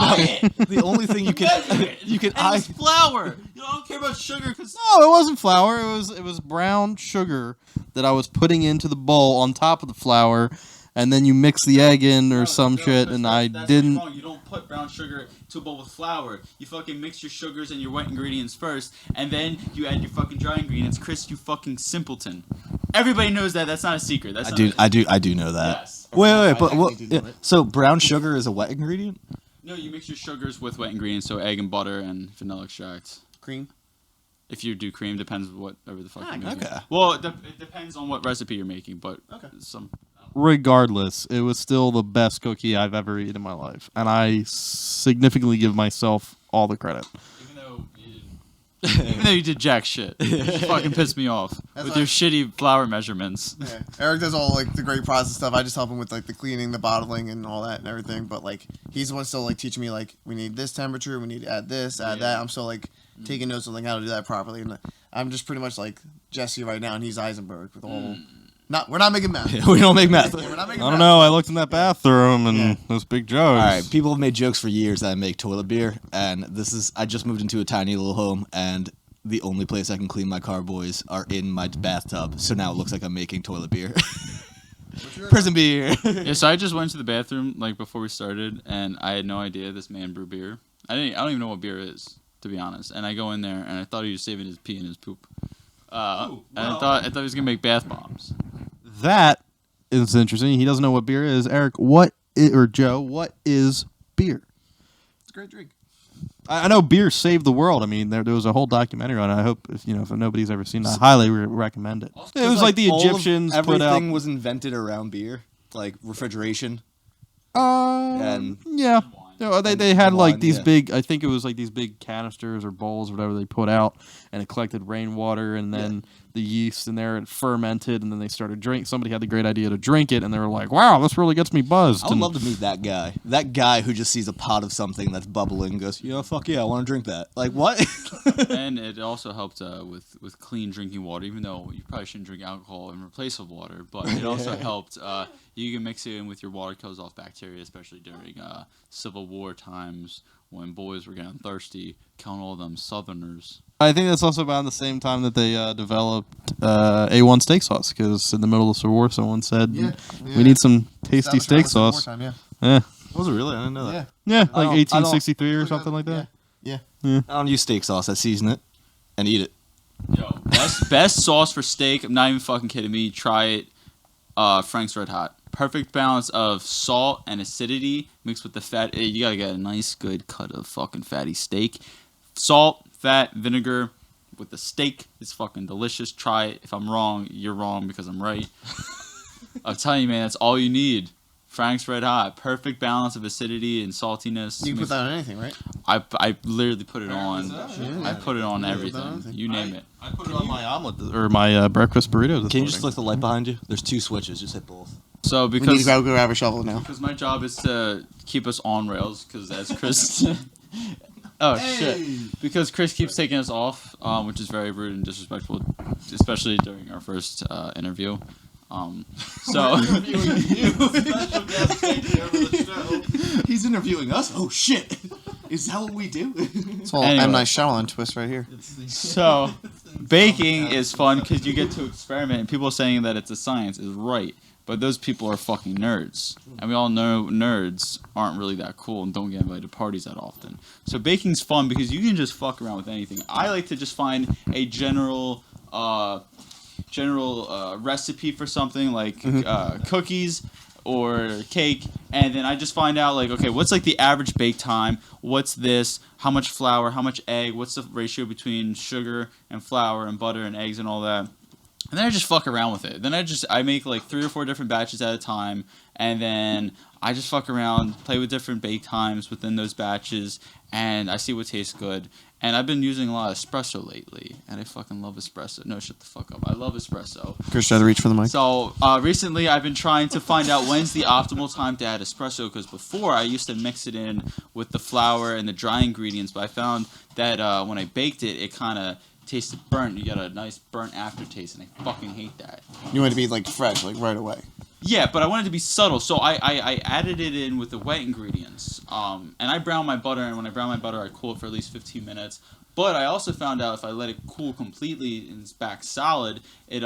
The only thing you can Measure it. you can And it's flour. You don't care about sugar because No, it wasn't flour. It was brown sugar that I was putting into the bowl on top of the flour, and then you mix the egg in or some shit, and I didn't. Wrong. You don't put brown sugar to a bowl with flour. You fucking mix your sugars and your wet ingredients first, and then you add your fucking dry ingredients. Chris, you fucking simpleton. Everybody knows that. That's not a secret. That's I do know that. Yes. Wait, but I what? technically do know it. So brown sugar is a wet ingredient? No, you mix your sugars with wet ingredients, so egg and butter and vanilla extract. Cream. If you do cream, depends whatever the fuck you're making. okay. Well, it depends on what recipe you're making, but some. Regardless, it was still the best cookie I've ever eaten in my life, and I significantly give myself all the credit. Even though you did jack shit, you just fucking pissed me off with like- your shitty flour measurements. Yeah. Eric does all like the great process stuff. I just help him with like the cleaning, the bottling, and all that and everything. But like he's the one still like teaching me like we need this temperature, we need to add this, add that. I'm still like taking notes on like how to do that properly. And I'm just pretty much like Jesse right now, and he's Eisenberg with the whole. We're not making math. We don't make math. Yeah, we're not I making don't math. know. I looked in that bathroom and Yeah. those big jugs. All right, people have made jokes for years that I make toilet beer, and I just moved into a tiny little home, and the only place I can clean my carboys are in my bathtub. So now it looks like I'm making toilet beer. Prison beer. Yeah, so I just went to the bathroom like before we started, and I had no idea this man brewed beer. I don't even know what beer is, to be honest. And I go in there, and I thought he was saving his pee and his poop. And I thought he was gonna make bath bombs. That is interesting. He doesn't know what beer is. Eric, Joe, what is beer? It's a great drink. I know beer saved the world. I mean, there was a whole documentary on it. I hope if nobody's ever seen it, I highly recommend it. It was like the Egyptians put out. Everything was invented around beer, like refrigeration. And And- yeah. No, they had like wine, these yeah. big. I think it was like these big canisters or bowls or whatever they put out, and it collected rainwater, and then the yeast in there, it fermented, and then they started drink. Somebody had the great idea to drink it, and they were like, "Wow, this really gets me buzzed." I would And love to meet that guy. That guy who just sees a pot of something that's bubbling and goes, fuck yeah, I want to drink that. Like, what? And it also helped with clean drinking water, even though you probably shouldn't drink alcohol in place of water. But it also helped. You can mix it in with your water, kills off bacteria, especially during Civil War times when boys were getting thirsty, killing all them Southerners. I think that's also about the same time that they developed A1 steak sauce, because in the middle of the Civil War, someone said, "We need some tasty steak sauce." Yeah, Was it really? I didn't know that. Yeah. yeah, like I don't- 1863 or something like that. Yeah. I don't use steak sauce. I season it and eat it. Yo, best sauce for steak. I'm not even fucking kidding me. Try it. Frank's Red Hot. perfect balance of salt and acidity mixed with the fat. You gotta get a nice, good cut of fucking fatty steak. Salt, fat, vinegar with the steak is fucking delicious. Try it. If I'm wrong, you're wrong because I'm right. I'm telling you, man, that's all you need. Frank's Red Hot, perfect balance of acidity and saltiness. You can put that on anything, right? I literally put it on. I put it on everything. You name it. I put it on my omelet or my breakfast burrito. Can you just flick the light behind you? There's 2 switches. Just hit both. So We need to because go grab a shovel now. my job is to keep us on rails, because as Chris, oh shit, because Chris keeps taking us off, which is very rude and disrespectful, especially during our first interview. So He's interviewing us. Oh shit! Is that what we do? It's all Anyway. M. Night Shyamalan twist right here. So, baking is fun because you get to experiment, and people saying that it's a science is right, but those people are fucking nerds, and we all know nerds aren't really that cool and don't get invited to parties that often. So baking's fun because you can just fuck around with anything. I like to just find a general recipe for something like cookies or cake, and then I just find out like, okay, what's like the average bake time, what's this, how much flour, how much egg, what's the ratio between sugar and flour and butter and eggs and all that. And then I just fuck around with it. Then I make like 3 or 4 different batches at a time, and then I just fuck around, play with different bake times within those batches, and I see what tastes good. And I've been using a lot of espresso lately, and I fucking love espresso. No, shut the fuck up. I love espresso. Chris, try to reach for the mic. So recently I've been trying to find out when's the optimal time to add espresso, because before I used to mix it in with the flour and the dry ingredients, but I found that when I baked it, it kind of tasted burnt. You got a nice burnt aftertaste, and I fucking hate that. You want it to be like fresh, like right away. Yeah, but I wanted it to be subtle, so I added it in with the wet ingredients. And I brown my butter, and when I brown my butter, I cool it for at least 15 minutes. But I also found out if I let it cool completely and it's back solid, it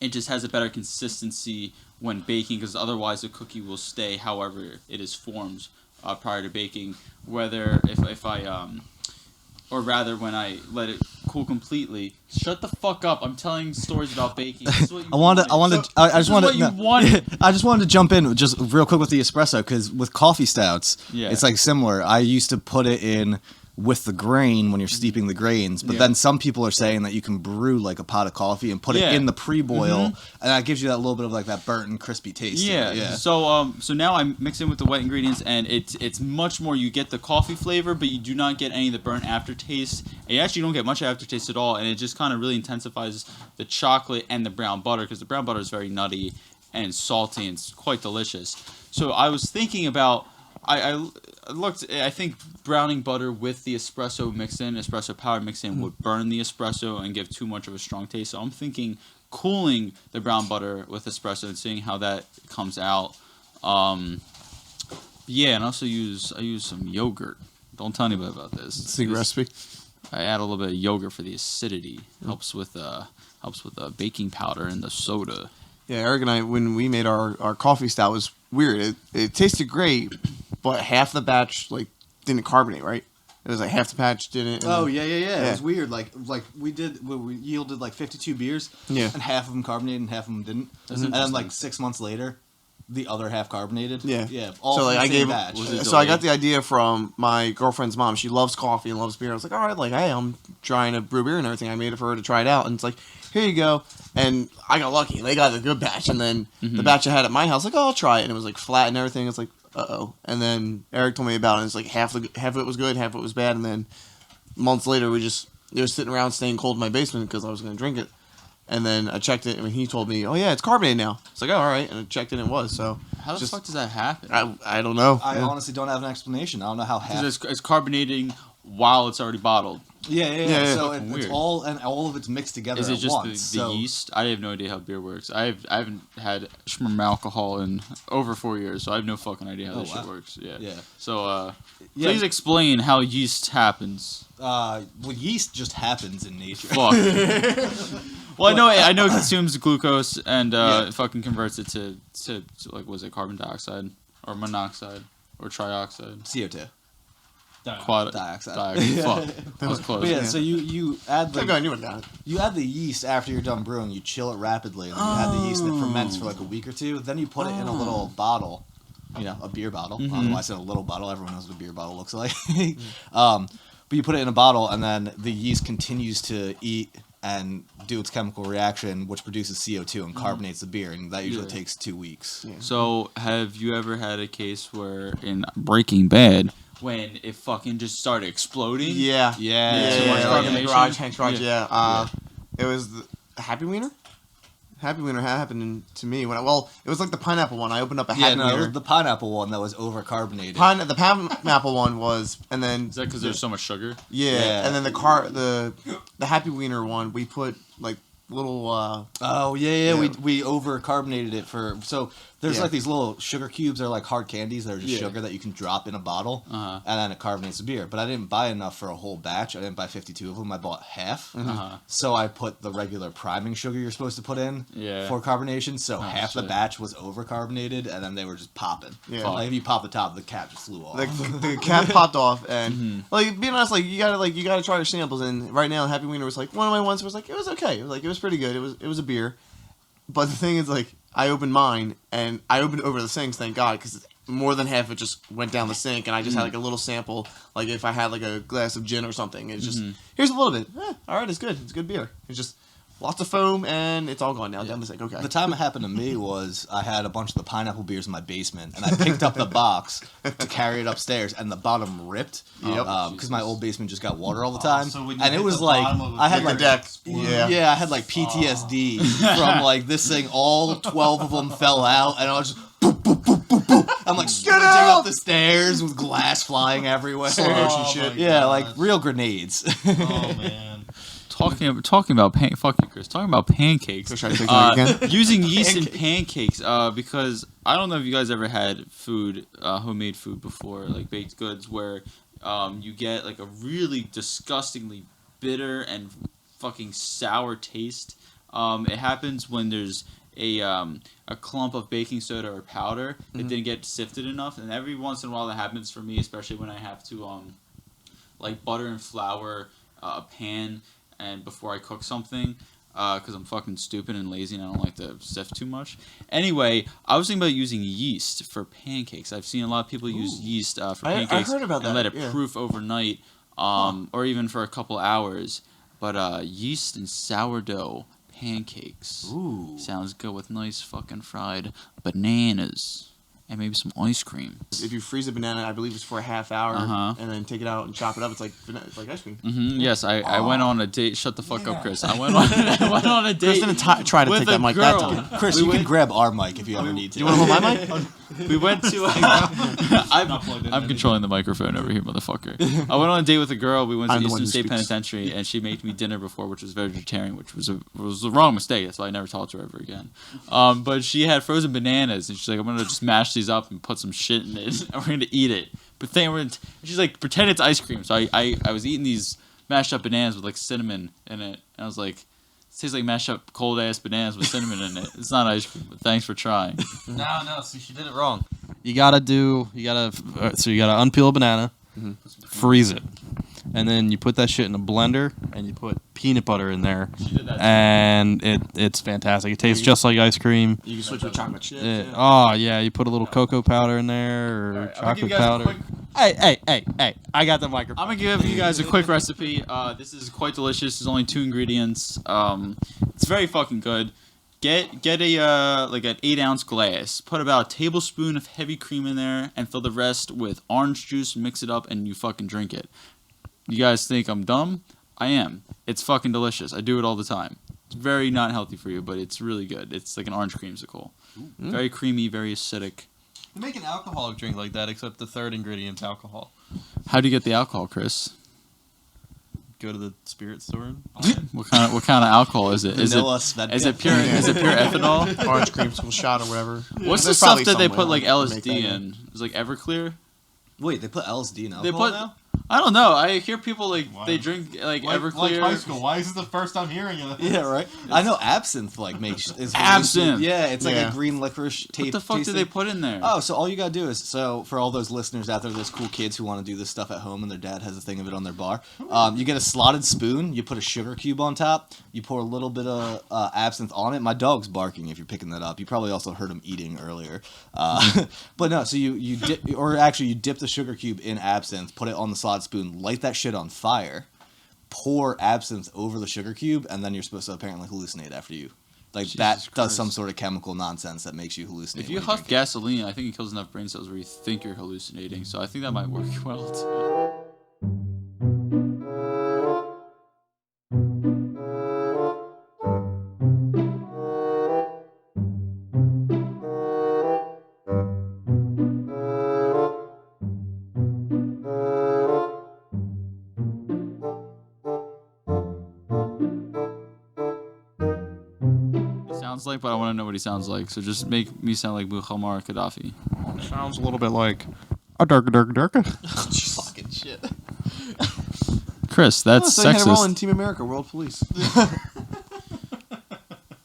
just has a better consistency when baking, because otherwise the cookie will stay however it is formed prior to baking. Whether if I or rather when I let it cool completely. Shut the fuck up! I'm telling stories about baking. This is what you I just wanted to jump in just real quick with the espresso, because with coffee stouts, it's like similar. I used to put it in with the grain when you're steeping the grains, but then some people are saying that you can brew like a pot of coffee and put it in the pre-boil, and that gives you that little bit of like that burnt and crispy taste. Yeah. So now I mix in with the wet ingredients, and it's much more. You get the coffee flavor, but you do not get any of the burnt aftertaste. And you actually don't get much aftertaste at all, and it just kind of really intensifies the chocolate and the brown butter, because the brown butter is very nutty and salty, and it's quite delicious. So I was thinking about. I looked. I think browning butter with the espresso powder mixed in, would burn the espresso and give too much of a strong taste. So I'm thinking cooling the brown butter with espresso and seeing how that comes out. Yeah, and also I use some yogurt. Don't tell anybody about this. Secret recipe. I add a little bit of yogurt for the acidity. Helps with the baking powder and the soda. Yeah, Eric and I, when we made our coffee stout, was weird. It tasted great, but half the batch didn't carbonate, right? It was like half the batch didn't. Oh yeah. It was weird. Like we yielded like 52 beers, and half of them carbonated and half of them didn't. And then like 6 months later, the other half carbonated. Yeah. All so from I the same batch. So I got the idea from my girlfriend's mom. She loves coffee and loves beer. I was like, all right, hey, I'm trying to brew beer and everything. I made it for her to try it out, and it's like, here you go. And I got lucky. They got a good batch, and then the batch I had at my house, like, oh, I'll try it, and it was like flat and everything. It's like, uh-oh. And then Eric told me about it, and it's like half of it was good, half of it was bad, and then months later it was sitting around staying cold in my basement because I was going to drink it. And then I checked it, and he told me, oh yeah, it's carbonated now. It's like, oh, all right, and I checked it, and it was. So how the fuck does that happen? I don't know. I honestly don't have an explanation. I don't know how half. It's carbonating while it's already bottled. Yeah. So it's all of it's mixed together. Is it at just once, the yeast? I have no idea how beer works. I haven't had Schmirm alcohol in over 4 years, so I have no fucking idea how this shit works. Yeah. So please explain how yeast happens. Well, yeast just happens in nature. Fuck. Well, I know it consumes glucose and it fucking converts it to like, was it carbon dioxide or monoxide or trioxide? CO2. Dioxide. Fuck. That was close. But yeah, so you add Keep going, the you went down. you add the yeast after you're done brewing. You chill it rapidly, and then you add the yeast and it ferments for like a week or two. Then you put it in a little bottle, a beer bottle. I don't know why I said a little bottle. Everyone knows what a beer bottle looks like. But you put it in a bottle, and then the yeast continues to eat and do its chemical reaction, which produces CO2 and carbonates the beer, and that usually takes 2 weeks. Yeah. So, have you ever had a case where in Breaking Bad, when it fucking just started exploding? Yeah. Too much Like in the carbonation? garage, Hank's garage, It was the Happy Wiener? Happy Wiener happened to me when it was like the pineapple one. I opened up a Happy Wiener. The pineapple one that was overcarbonated. The pineapple one was, and then Is that because there's so much sugar? yeah, and then the Happy Wiener one we put like little we overcarbonated it so there's like these little sugar cubes that are like hard candies that are just sugar that you can drop in a bottle, and then it carbonates the beer. But I didn't buy enough for a whole batch. I didn't buy 52 of them. I bought half. So I put the regular priming sugar you're supposed to put in for carbonation. So half the batch was overcarbonated, and then they were just popping. Yeah. Like if you pop the top, the cap just flew off. the cap popped off, and like being honest, like you gotta try your samples. And right now, Happy Wiener was like one of my ones was like it was okay. It was pretty good. It was a beer, but the thing is like I opened mine and I opened it over the sinks. Thank God, because more than half it just went down the sink, and I just had like a little sample. Like if I had like a glass of gin or something, it's just here's a little bit. All right, it's good. It's good beer. It's just lots of foam, and it's all gone now down the sink. Okay. The time it happened to me was I had a bunch of the pineapple beers in my basement, and I picked up the box to carry it upstairs, and the bottom ripped. Because my old basement just got water all the time, and it was like I had like deck. I had like PTSD from like this thing. All 12 of them fell out, and I was just. Boop, boop, boop, boop, boop. I'm like sprinting up the stairs with glass flying everywhere. Shit. Yeah, like real grenades. Oh man. Talking about fuck you, Chris. Talking about pancakes. So should I take that again? Using yeast in pancakes, because I don't know if you guys ever had food, homemade food before, like baked goods, where you get like a really disgustingly bitter and fucking sour taste. It happens when there's a clump of baking soda or powder that didn't get sifted enough, and every once in a while that happens for me, especially when I have to like butter and flour a pan and before I cook something, because I'm fucking stupid and lazy and I don't like to sift too much. Anyway, I was thinking about using yeast for pancakes. I've seen a lot of people use yeast for pancakes. I heard about that. And let it proof overnight, or even for a couple hours. But yeast and sourdough pancakes. Ooh. Sounds good with nice fucking fried bananas. And maybe some ice cream. If you freeze a banana, I believe it's for a half hour, and then take it out and chop it up. It's like ice cream. Yes, I went on a date. Shut the fuck up, Chris. I went on a date. Chris didn't try to take that mic that time. Chris, you can grab our mic if you ever need to. You want to hold my mic? We went to. I'm controlling the microphone over here, motherfucker. I went on a date with a girl. We went to Eastern State Penitentiary, and she made me dinner before, which was vegetarian, which was the wrong mistake. That's why I never talked to her ever again. But she had frozen bananas, and she's like, "I'm gonna just mash these up and put some shit in it, and we're gonna eat it." But then she's like, "Pretend it's ice cream." So I was eating these mashed up bananas with like cinnamon in it, and I was like, "It tastes like mashed up cold ass bananas with cinnamon in it. It's not ice cream, but thanks for trying." No, see, she did it wrong. You gotta unpeel a banana, freeze it, and then you put that shit in a blender, and you put peanut butter in there, and it's fantastic. It tastes just like ice cream. You can switch with chocolate chips. Oh yeah, you put a little cocoa powder in there or chocolate powder. Hey! I got the microphone. I'm gonna give you guys a quick recipe. This is quite delicious. There's only 2 ingredients. It's very fucking good. Get a like an 8-ounce glass. Put about a tablespoon of heavy cream in there, and fill the rest with orange juice. Mix it up, and you fucking drink it. You guys think I'm dumb? I am. It's fucking delicious. I do it all the time. It's very not healthy for you, but it's really good. It's like an orange creamsicle. Very creamy, very acidic. You make an alcoholic drink like that, except the third ingredient's alcohol. How do you get the alcohol, Chris? Go to the spirit store. What kind of alcohol is it? Vanilla Is it pure ethanol? Orange creamsicle shot or whatever. What's the There's stuff probably that they some put way like to make LSD that, in? It's like Everclear. Wait, they put LSD in alcohol They put now? I don't know. I hear people like Why? they drink like Like Everclear. high school. Why is this the first time hearing of this? Yeah, right. I know absinthe like makes is Absinthe. Yeah, it's like Yeah. a green licorice taste. What the fuck do they put in there? Oh, so all you gotta do is for all those listeners out there, those cool kids who want to do this stuff at home and their dad has a thing of it on their bar. You get a slotted spoon. You put a sugar cube on top. You pour a little bit of absinthe on it. My dog's barking if you're picking that up. You probably also heard him eating earlier. But no, so you dip the sugar cube in absinthe, put it on the slotted spoon, light that shit on fire, pour absinthe over the sugar cube, and then you're supposed to apparently hallucinate after you. Like Jesus that Christ. does some sort of chemical nonsense that makes you hallucinate. If you when huff drink it. gasoline, I think it kills enough brain cells where you think you're hallucinating. So I think that might work well too. Sounds like, but I want to know what he sounds like. So just make me sound like Muammar Gaddafi. Sounds a little bit like a durka. Fucking shit. Chris, that's So you had a role sexist. in Team America, World Police.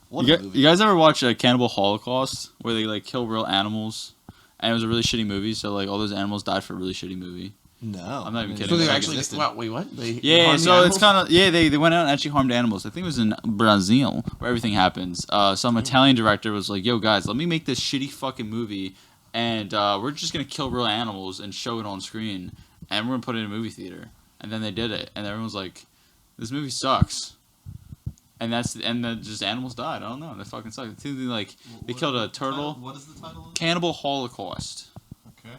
What You, a gu- movie. you guys ever watch Cannibal Holocaust, where they like kill real animals, and it was a really shitty movie? So like all those animals died for a really shitty movie. No, I'm not even I mean, kidding. So they It's actually existed. wait, what? They Yeah, harmed the so it's animals? kind of they went out and actually harmed animals. I think it was in Brazil where everything happens. Some Italian director was like, "Yo guys, let me make this shitty fucking movie, and we're just gonna kill real animals and show it on screen, and we're gonna put it in a movie theater." And then they did it, and everyone was like, "This movie sucks." And then just animals died. I don't know. That fucking sucks. It's like they killed a turtle. What is the title of it? Cannibal Holocaust. Okay.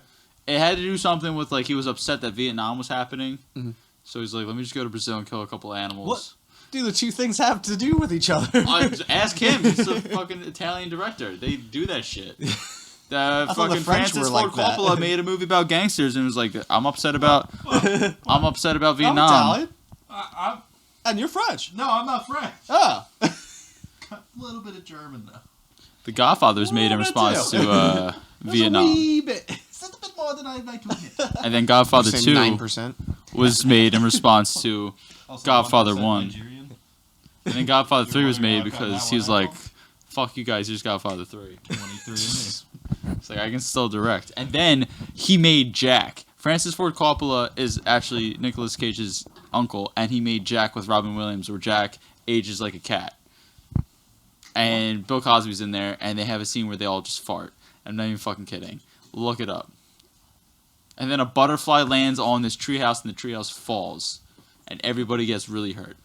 It had to do something with like he was upset that Vietnam was happening, Mhm. so he's like, "Let me just go to Brazil and kill a couple of animals." What? Do the two things have to do with each other? Ask him. He's a fucking Italian director. They do that shit. The thought the fucking French Francis were Ford like that. Coppola made a movie about gangsters and was like, "I'm upset about I'm Vietnam." Italian, I'm and you're French. no, I'm not French. Ah, A little bit of German though. The Godfather's made in that response too. to Vietnam, A wee bit. It's a bit more than I'd like to admit. and then Godfather Say 2 9%. was made in responance to, Also, Godfather 1% 1. Nigerian. and then Godfather 3 was wondering made how I found because that he was one like, out? "Fuck you guys, here's Godfather 3." 23 and It's like I can still direct. And then he made Jack. Francis Ford Coppola is actually Nicolas Cage's uncle, and he made Jack with Robin Williams, where Jack ages like a cat. And Bill Cosby's in there, and they have a scene where they all just fart. I'm not even fucking kidding. Look it up. And then a butterfly lands on this treehouse, and the treehouse falls, and everybody gets really hurt.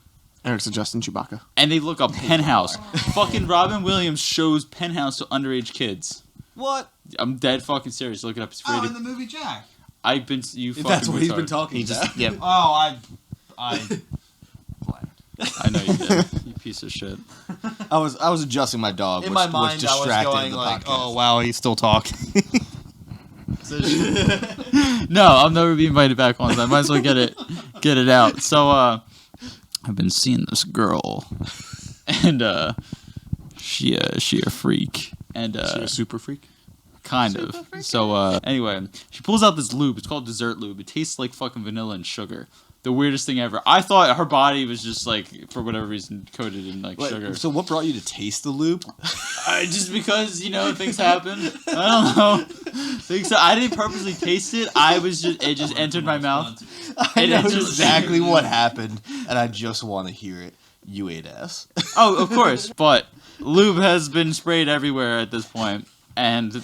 Eric's a Justin Chewbacca. And they look up Penthouse. Fucking Robin Williams shows Penthouse to underage kids. What? I'm dead fucking serious. Look it up. It's free. Oh, to- in the movie Jack. I've been you. Fucking That's what he's been retard. talking He about. just yeah. Oh, I I know you did. You piece of shit. I was adjusting my dog, in which, my which mind I was distracted going the like, podcast. oh wow, he's still talking. No, I'll never be invited back on. So I might as well get it out. So I've been seeing this girl, and she a freak, and Is she a super freak? kind of. So anyway, she pulls out this lube. It's called dessert lube. It tastes like fucking vanilla and sugar. The weirdest thing ever. I thought her body was just like, for whatever reason, coated in like Wait, sugar. so what brought you to taste the loop? Just because, things happen. I don't know. I didn't purposely taste it. It just entered my mouth. I know It just- exactly what happened, and I just want to hear it. You ate ass. Oh, of course. But lube has been sprayed everywhere at this point. And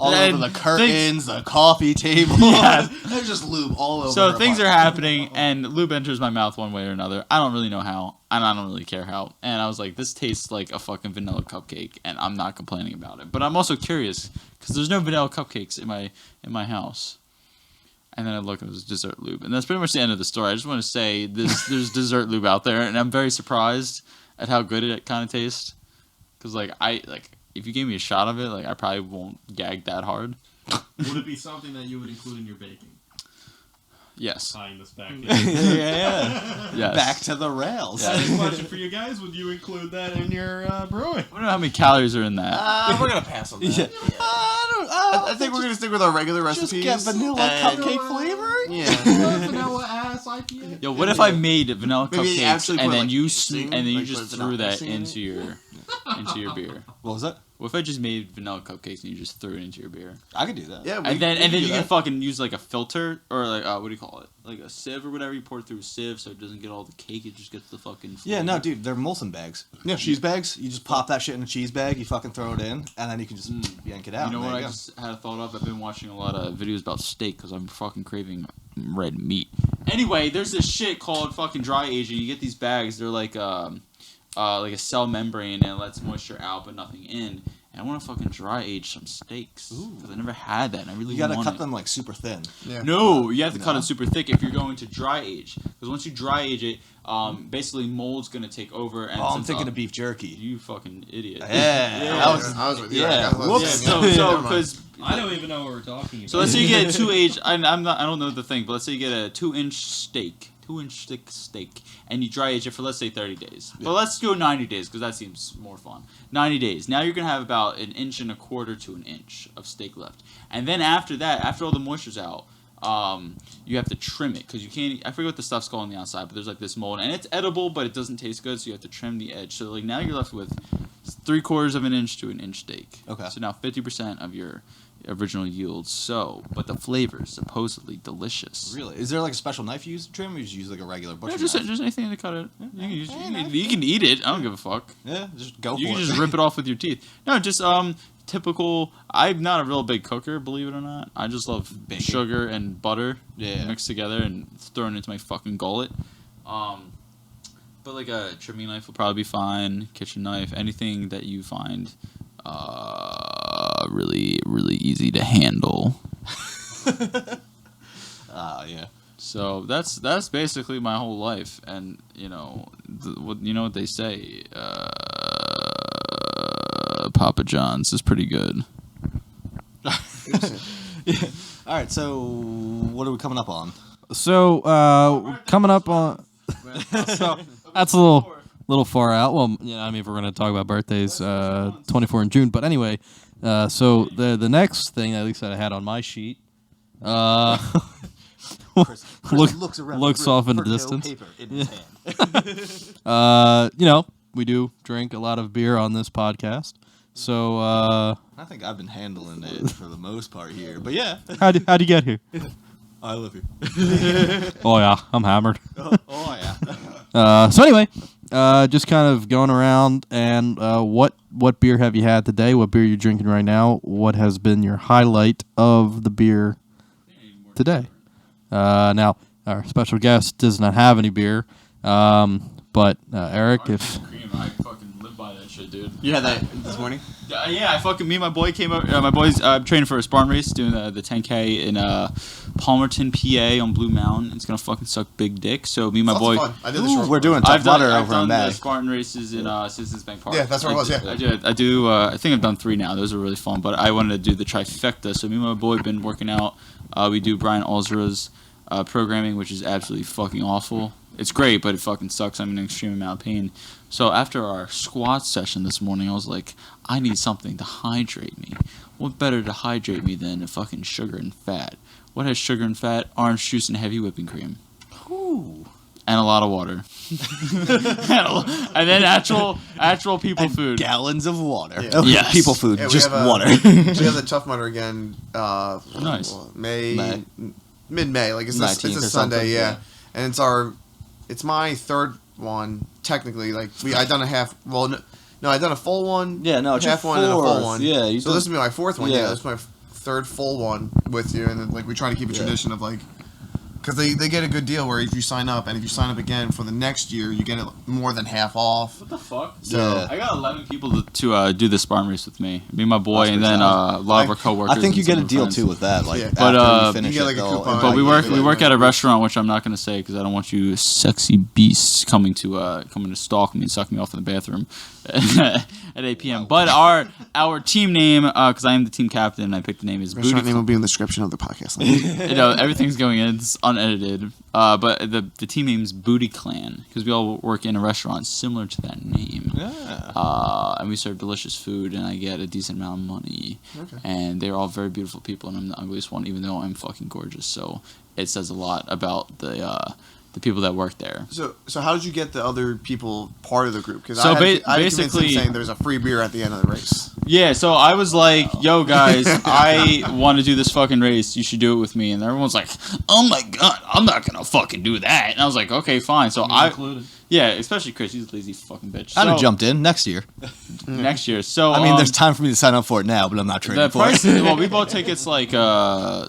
All and over the curtains, the coffee table. Yeah. There's just lube all over. So her things are apartment. happening, and lube enters my mouth one way or another. I don't really know how, and I don't really care how. And I was like, this tastes like a fucking vanilla cupcake, and I'm not complaining about it. But I'm also curious because there's no vanilla cupcakes in my house. And then I look, and it was dessert lube, and that's pretty much the end of the story. I just want to say there's dessert lube out there, and I'm very surprised at how good it kind of tastes. Because if you gave me a shot of it, I probably won't gag that hard. Would it be something that you would include in your baking? Yes. Tying this back in. yeah. Yes. Back to the rails. Yeah. Second question for you guys: would you include that in your brewing? I don't know how many calories are in that. We're gonna pass on that. Yeah. I I think we're gonna stick with our regular recipes. Just get vanilla cupcake flavor. Yeah. Vanilla ass IPA. Yo, what if I made vanilla Maybe cupcakes actually and put, then like, you icing, and then you like, just put threw vanilla that icing in into your beer? What was that? What if I just made vanilla cupcakes and you just threw it into your beer? I could do that. Yeah. And then do you can that. fucking use like a filter or like what do you call it? Like a sieve or whatever. You pour it through a sieve so it doesn't get all the cake. It just gets the fucking. Yeah, no, flavor. dude, they're Molson bags. Yeah. Cheese bags. You just pop that shit in a cheese bag. You fucking throw it in, and then you can just yank it out. You know and what there I go. just had a thought of? I've been watching a lot of videos about steak because I'm fucking craving red meat. Anyway, there's this shit called fucking dry aging. You get these bags. They're like a cell membrane and it lets moisture out but nothing in. And I want to fucking dry age some steaks because I never had that. And I really You gotta want cut it. them like super thin. Yeah. No, you have to cut it super thick if you're going to dry age. Because once you dry age it, basically mold's gonna take over. And Oh, I'm since, thinking of beef jerky. You fucking idiot. Yeah. I was with you. Yeah. I got Whoops. lost. So Never mind. because I don't even know what we're talking about. so let's say you get a 2-age. I don't know the thing, but let's say you get a 2-inch steak. 2-inch thick steak, and you dry age it for let's say 30 days. But let's go 90 days because that seems more fun. 90 days. Now you're gonna have about 1.25 inches to an inch of steak left, and then after that, after all the moisture's out, you have to trim it because you can't. I forget what the stuff's called on the outside, but there's like this mold, and it's edible, but it doesn't taste good, so you have to trim the edge. So like now you're left with 3/4 inch to an inch steak. Okay. So now 50% of your original yield. So, but the flavor is supposedly delicious. Really? Is there like a special knife you use to trim, or you just use like a regular butcher No, just knife? anything to cut it. You can eat it. I don't give a fuck. Yeah, just go You for can it. just rip it off with your teeth. No, just typical. I'm not a real big cooker, believe it or not. I just love Bacon. sugar and butter Yeah. mixed together and thrown into my fucking gullet. But like a trimming knife will probably be fine. Kitchen knife, anything that you find really really easy to handle. Yeah. So that's basically my whole life, and you know what they say. Papa John's is pretty good. Yeah. All right. So, what are we coming up on? So, coming up on. So that's a little far out. Well, I mean, if we're gonna talk about birthdays, 24 in June. But anyway, so the next thing, at least that I had on my sheet, Chris looks off in the for no distance. paper in his hand. We do drink a lot of beer on this podcast. So, I think I've been handling it for the most part here, but yeah, how'd you get here? I love you. Oh yeah, I'm hammered. Oh yeah. So anyway, just kind of going around and what beer have you had today? What beer are you drinking right now? What has been your highlight of the beer today? Now, our special guest does not have any beer, but Eric, if Cream, I fucking live by that shit, dude. You had that this morning? Yeah, me and my boy came up. My boy's training for a Spartan race, doing the 10K in Palmerton, PA, on Blue Mountain. It's gonna fucking suck big dick. So me and my Lots boy, of fun. I did the short We're doing I've tough done, mudder I've over done in the Bag. Spartan races in Citizens Bank Park. Yeah, that's where it was, yeah. I do. I think I've done 3 now. Those are really fun. But I wanted to do the trifecta. So me and my boy have been working out. We do Brian Alzra's programming, which is absolutely fucking awful. It's great, but it fucking sucks. I'm in an extreme amount of pain. So after our squat session this morning, I was like, I need something to hydrate me. What better to hydrate me than fucking sugar and fat? What has sugar and fat? Orange juice and heavy whipping cream. Ooh. And a lot of water. And then actual people food. Gallons of water. Yeah. Oh, Yes. People food, Yeah, we just have, water. We have the Tough Mudder again. Nice. May. Mid-May. Like it's 19th a or Sunday, something, yeah. yeah. And it's my third one technically. Like I done a half. Well, no, I done a full one. Yeah, no, it's half your one and a full fourth. one. Yeah, you so done- this will be my fourth one. Yeah. Yeah, this is my third full one with you, and then like we try to keep a tradition of like. Because they get a good deal where if you sign up, and if you sign up again for the next year, you get it more than half off. What the fuck? So Yeah. I got 11 people to do the Spartan race with me. Me and my boy, That's and pretty then a lot of our I coworkers. I think you and get a some of our deal friends. too with that. Like, Yeah. after But, you finish you get, it, like, a they'll coupon. invite But we you work to we it. work at a restaurant, which I'm not going to say because I don't want you sexy beasts coming to stalk me and suck me off in the bathroom at 8 p.m. But our team name, because I am the team captain, and I picked the name is Restaurant Booty. name will be in the description of the podcast. Everything's going in. It's unedited. But the team name's Booty Clan because we all work in a restaurant similar to that name. Yeah. And we serve delicious food, and I get a decent amount of money. Okay. And they're all very beautiful people, and I'm the ugliest one, even though I'm fucking gorgeous. So it says a lot about the people that work there. So how did you get the other people part of the group? Because So I had to basically- convince them saying there's a free beer at the end of the race. Yeah, so I was like, yo, guys, I want to do this fucking race. You should do it with me. And everyone's like, oh, my God, I'm not going to fucking do that. And I was like, okay, fine. So yeah, especially Chris. He's a lazy fucking bitch. I'd have So, jumped in next year. next year. So, I mean, there's time for me to sign up for it now, but I'm not training the for price, it. well, we bought tickets like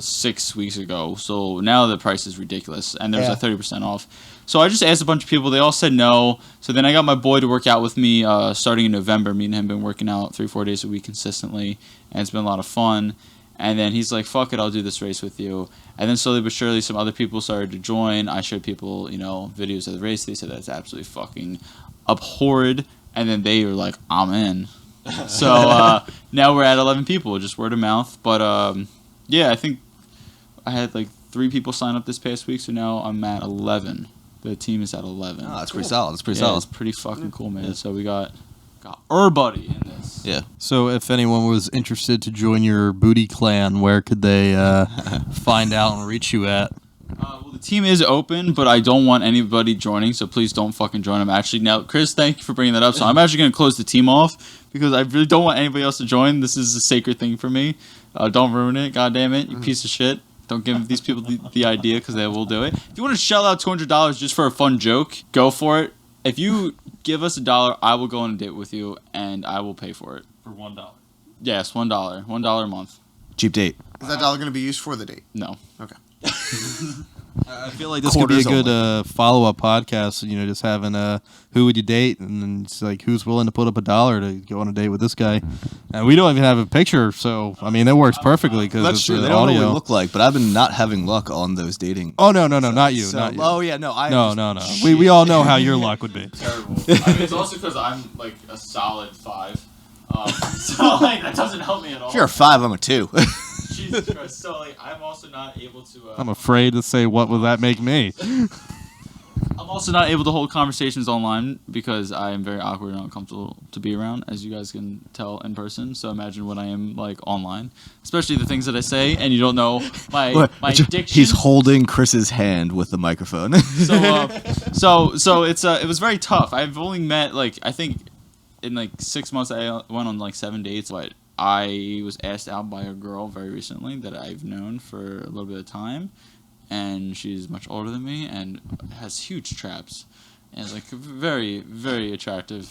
6 weeks ago. So now the price is ridiculous. And there's Yeah. a 30% off. So I just asked a bunch of people. They all said no. So then I got my boy to work out with me starting in November. Me and him been working out 3-4 days a week consistently, and it's been a lot of fun. And then he's like, fuck it, I'll do this race with you. And then slowly but surely some other people started to join. I showed people, videos of the race. They said that's absolutely fucking abhorred. And then they were like, I'm in. So now we're at 11 people, just word of mouth. But yeah, I think I had like 3 people sign up this past week. So now I'm at 11. The team is at 11. Oh, that's pretty solid. That's pretty Yeah, solid. it's pretty fucking cool, man. So we got everybody in this. Yeah. So if anyone was interested to join your booty clan, where could they find out and reach you at? Well, the team is open, but I don't want anybody joining, so please don't fucking join them. Actually, now, Chris, thank you for bringing that up. So I'm actually going to close the team off because I really don't want anybody else to join. This is a sacred thing for me. Don't ruin it. God damn it, you piece of shit. Don't give these people the idea because they will do it. If you want to shell out $200 just for a fun joke, go for it. If you give us $1, I will go on a date with you, and I will pay for it. For $1. Yes, $1. $1 a month. Cheap date. Is that dollar going to be used for the date? No. Okay. I feel like this could be a Quarters good follow-up podcast. Just having who would you date, and then it's like who's willing to put up $1 to go on a date with this guy. And we don't even have a picture, so I mean that works perfectly because That's it's true. They don't know what we look like, but I've been not having luck on those dating. Oh no, not you, So- not you. Oh yeah, no. No. We all know how your luck would be. Terrible. I mean, it's also because I'm like a solid 5. So like that doesn't help me at all. If you're a 5, I'm a 2. Jesus Christ. So like I'm also not able to. I'm afraid to say what would that make me. I'm also not able to hold conversations online because I am very awkward and uncomfortable to be around, as you guys can tell in person. So imagine what I am like online, especially the things that I say, and you don't know my diction. He's holding Chris's hand with the microphone. So it was very tough. I've only met I think in 6 months I went on 7 dates, but I was asked out by a girl very recently that I've known for a little bit of time, and she's much older than me and has huge traps, and is very, very attractive.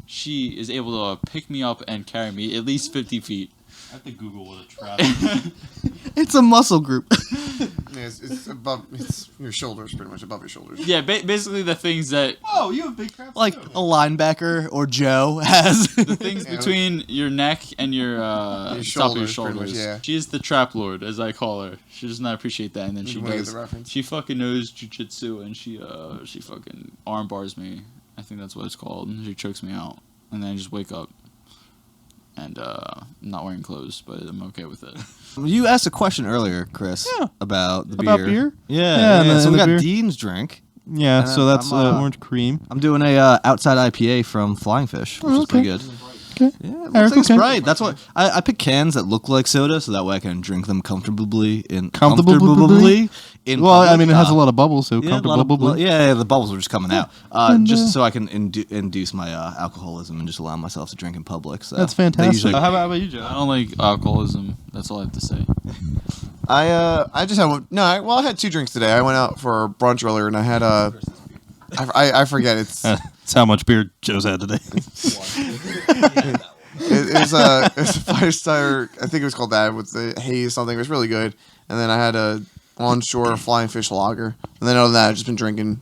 She is able to pick me up and carry me at least 50 feet. I have to Google what a trap It's a muscle group. Yeah, it's above. It's your shoulders, pretty much above your shoulders. Yeah, basically the things that Oh, you have big traps Like a linebacker or Joe has. the things Yeah. between your neck and your top of your shoulders, pretty shoulders. much, yeah. She's the trap lord, as I call her. She does not appreciate that, and then she You wanna get does. the reference? She fucking knows jujitsu, and she fucking arm bars me. I think that's what it's called. And she chokes me out, and then I just wake up, and I'm not wearing clothes, but I'm okay with it. You asked a question earlier, Chris, Yeah. about the About beer. beer? Yeah. and the- So and we the got beer. Dean's drink. Yeah, And so that's I'm, orange cream. I'm doing a outside IPA from Flying Fish, which is pretty good. Okay. Yeah, it Eric, looks like okay. Sprite. That's what I pick cans that look like soda, so that way I can drink them comfortably. Comfortably? In Well, I public. mean, it has a lot of bubbles, so Yeah, a lot of- comfortable. yeah, the bubbles are just coming out. And, Just so I can induce my alcoholism and just allow myself to drink in public. So That's they fantastic. usually- How about you, Joe? I don't like alcoholism. That's all I have to say. I just had one. No, I had 2 drinks today. I went out for brunch earlier, and I had I forget it's. That's how much beer Joe's had today. It's a 5-star. I think it was called that with the haze something. It was really good. And then I had a onshore Flying Fish lager. And then other than that, I've just been drinking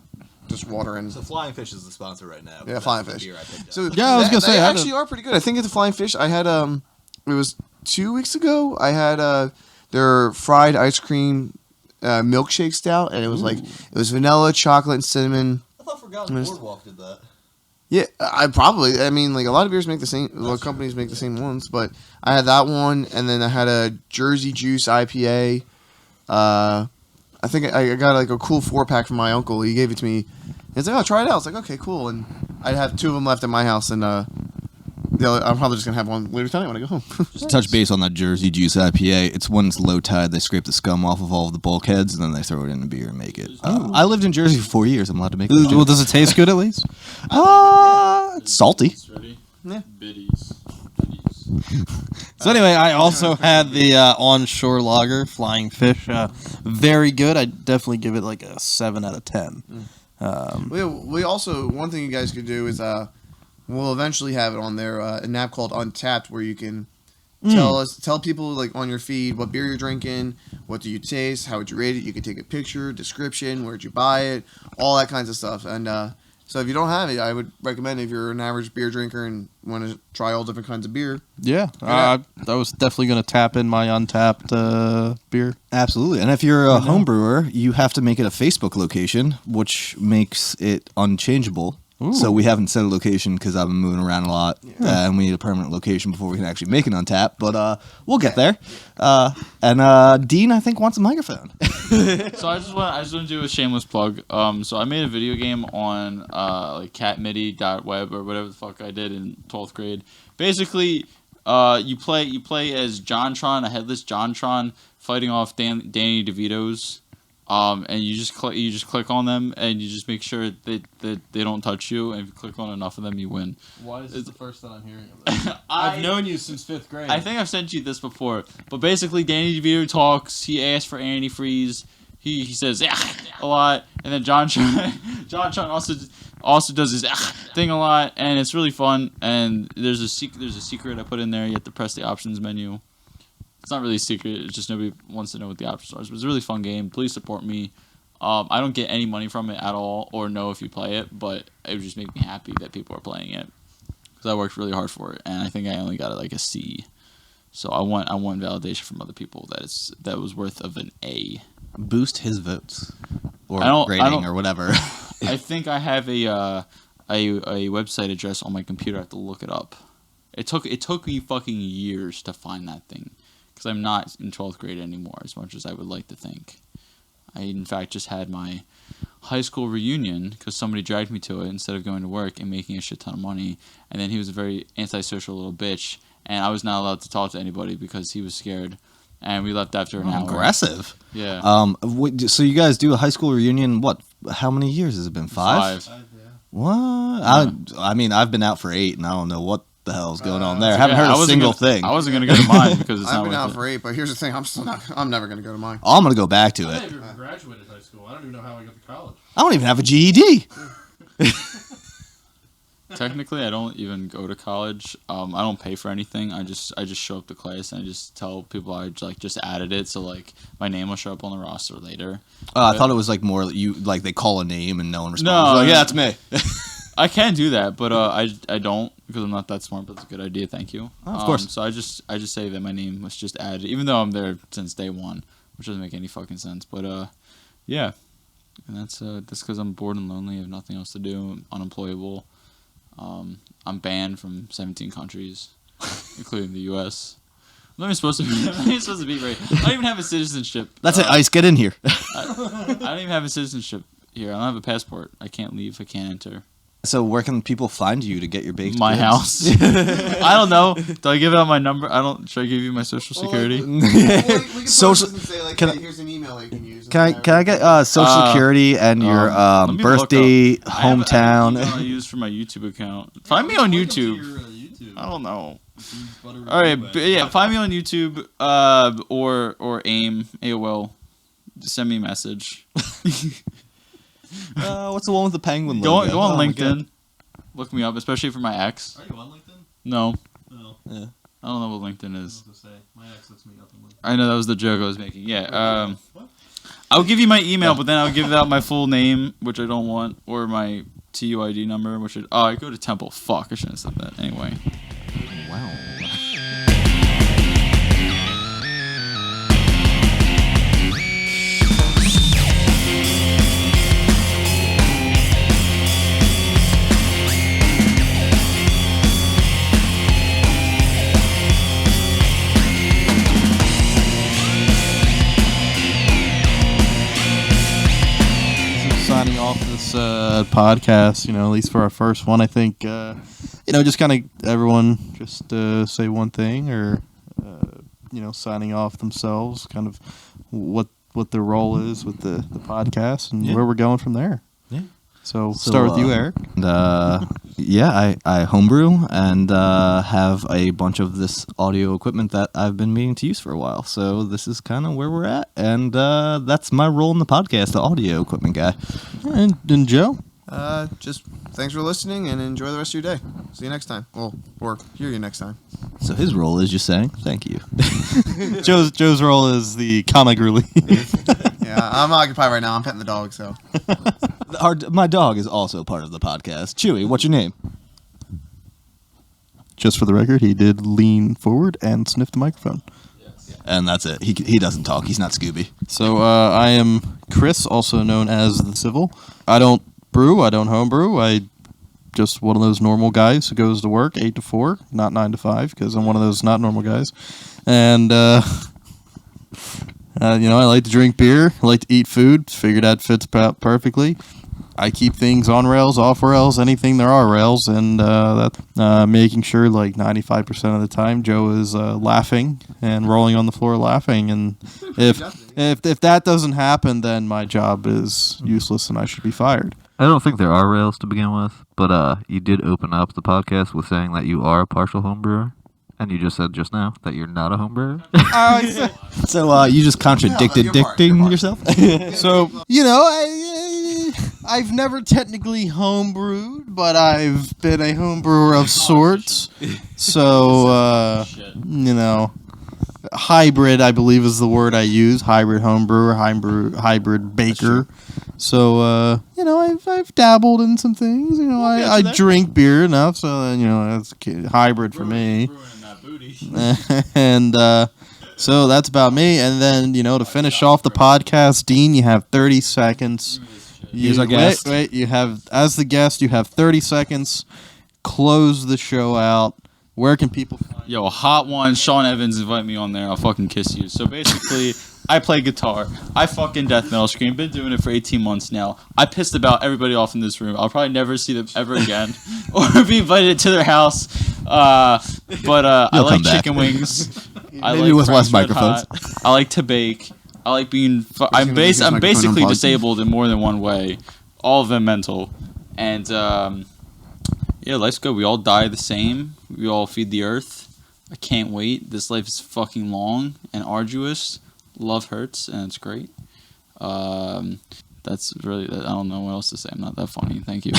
just water and. So Flying Fish is the sponsor right now. Yeah, Flying Fish. So Yeah, I was gonna say, they I had actually are pretty good. I think at the Flying Fish, I had it was 2 weeks ago. I had their fried ice cream milkshake stout, and it was it was vanilla, chocolate, and cinnamon. I thought Forgotten Boardwalk did that. Yeah, I mean, a lot of beers make the same. Well, companies make the same ones, but I had that one, and then I had a Jersey Juice IPA. I I think I got like a cool 4-pack from my uncle. He gave it to me. He's like, "Oh, try it out." I was like, "Okay, cool." And I have 2 of them left at my house, and the other, I'm probably just gonna have one later tonight when I go home. Just touch base on that Jersey Juice IPA. It's when it's low tide, they scrape the scum off of all of the bulkheads, and then they throw it in the beer and make it. I lived in Jersey for 4 years. I'm allowed to make it. Well, does it taste good at least? It's salty. Ready? Yeah. Biddies. So anyway, I also had the onshore lager, Flying Fish. Very good. I definitely give it like a 7 out of 10. We also, one thing you guys could do is we'll eventually have it on there, an app called Untapped, where you can tell people like on your feed what beer you're drinking, what do you taste, how would you rate it. You can take a picture, description, where'd you buy it, all that kinds of stuff. And so if you don't have it, I would recommend, if you're an average beer drinker and want to try all different kinds of beer. Yeah, I was definitely going to tap in my Untapped beer. Absolutely. And if you're a home brewer, you have to make it a Facebook location, which makes it unchangeable. Ooh. So we haven't set a location because I've been moving around a lot, and we need a permanent location before we can actually make it on tap. But we'll get there. And Dean, I think, wants a microphone. So I just want to do a shameless plug. So I made a video game on like catmidi.web or whatever the fuck I did in 12th grade. Basically, you play as JonTron, a headless JonTron, fighting off Danny DeVito's. And you just click on them, and you just make sure that they don't touch you. And if you click on enough of them, you win. Why is this the first time I'm hearing of that? I've I've known you since 5th grade. I think I've sent you this before, but basically Danny DeVito talks. He asks for antifreeze. He says a lot, and then JonTron also does his thing a lot, and it's really fun. And there's a secret I put in there. You have to press the options menu. It's not really a secret. It's just nobody wants to know what the options are. But it's a really fun game. Please support me. I don't get any money from it at all, or know if you play it, but it would just make me happy that people are playing it, because I worked really hard for it, and I think I only got like a C. So I want validation from other people that was worth of an A. Boost his votes. Or I rating don't- or whatever. I think I have a website address on my computer. I have to look it up. It took me fucking years to find that thing, because I'm not in 12th grade anymore, as much as I would like to think. I, in fact, just had my high school reunion because somebody dragged me to it instead of going to work and making a shit ton of money. And then he was a very antisocial little bitch, and I was not allowed to talk to anybody because he was scared. And we left after an hour. Aggressive. Yeah. So you guys do a high school reunion, what? How many years has it been? 5? What? I mean, I've been out for 8, and I don't know what the hell's going on there. I haven't heard a single thing. I wasn't gonna go to mine because it's I've not been worth out it. for 8, but here's the thing: I'm never gonna go to mine. I'm going to go back to I it. never even graduated high school. I don't even know how I got to college. I don't even have a GED. Technically, I don't even go to college. I don't pay for anything. I just show up to class and I just tell people I just added it, so like my name will show up on the roster later. I thought it was like more they call a name and no one responds. No, Like, no. yeah, it's me. I can do that, but I don't, because I'm not that smart. But it's a good idea. Thank you. Oh, of course. So I just say that my name was just added, even though I'm there since day one, which doesn't make any fucking sense. But yeah, and that's because I'm bored and lonely. I have nothing else to do. I'm unemployable. I'm banned from 17 countries, including the U.S. I'm not even supposed to be. I'm not even supposed to be right. I don't even have a citizenship. That's it, Ice. Get in here. I don't even have a citizenship here. I don't have a passport. I can't leave. I can't enter. So where can people find you to get your baked My goods? house. I don't know. Do I give out my number? Should I give you my social security? Social- can I- here's an email I can use. Can I get social security and your let me look birthday, up. I have an hometown? email I use for my YouTube account. Find me on YouTube. I don't know. All right, yeah. Find me on YouTube. Or AIM AOL. Send me a message. What's the one with the penguin Go logo? on Oh my LinkedIn. God. Look me up, especially for my ex. Are you on LinkedIn? No, No. Yeah. I don't know what LinkedIn is. To say, my ex lets me up on LinkedIn. I know that was the joke I was making. Yeah. I'll give you my email, but then I'll give out my full name, which I don't want, or my TUID number, which I go to Temple. Fuck, I shouldn't have said that. Anyway. Wow. this podcast, at least for our first one, I think, just kind of everyone just say one thing or, signing off themselves, kind of what their role is with the podcast and where we're going from there. Yeah. So start with you, Eric. I homebrew and have a bunch of this audio equipment that I've been meaning to use for a while. So this is kind of where we're at, and that's my role in the podcast, the audio equipment guy. And Joe? Just thanks for listening and enjoy the rest of your day. See you next time. Well, or hear you next time. So his role is just saying thank you. Joe's role is the comic relief. Yeah, I'm occupied right now. I'm petting the dog, so. My dog is also part of the podcast. Chewy, what's your name? Just for the record, he did lean forward and sniff the microphone. And that's it. He doesn't talk. He's not Scooby. So I am Chris, also known as the Civil. I don't brew. I don't homebrew. I just one of those normal guys who goes to work 8 to 4, not 9 to 5, because I'm one of those not normal guys. And I like to drink beer. I like to eat food. Figured that fits perfectly. I keep things on rails, off rails, anything there are rails, and making sure like 95% of the time Joe is laughing and rolling on the floor laughing. And if that doesn't happen, then my job is useless and I should be fired. I don't think there are rails to begin with, but you did open up the podcast with saying that you are a partial home brewer, and you just said just now that you're not a home brewer. So you just contradicted you're part. yourself? So, I've never technically homebrewed, but I've been a homebrewer of sorts. So, hybrid, I believe, is the word I use. Hybrid homebrewer, hybrid baker. So, I've dabbled in some things. I drink beer enough, so that's hybrid for me. And so that's about me. And then, to finish off the podcast, Dean, you have 30 seconds. Here's our guest. Wait, you have, as the guest, you have 30 seconds. Close the show out. Where can people find Yo, hot one. Sean Evans, invite me on there. I'll fucking kiss you. So basically, I play guitar. I fucking death metal scream. Been doing it for 18 months now. I pissed about everybody off in this room. I'll probably never see them ever again, or be invited to their house. But I like chicken wings. I Maybe like with less French Red microphones. Hot. I like to bake. I like being. I'm microphone basically unplugged. disabled in more than one way. All of them mental, and life's good. We all die the same. We all feed the earth. I can't wait. This life is fucking long and arduous. Love hurts, and it's great. That's really. I don't know what else to say. I'm not that funny. Thank you.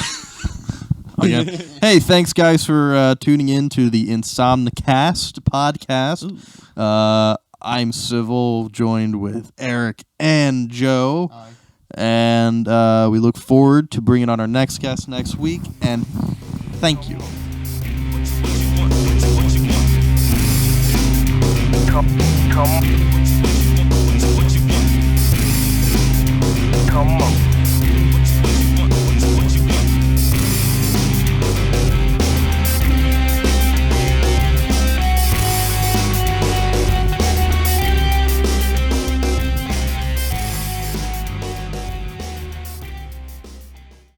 again? Hey, thanks guys for tuning in to the InsomniCast podcast. I'm Civil, joined with Eric and Joe. Hi. And we look forward to bringing on our next guest next week. And thank you. Come on.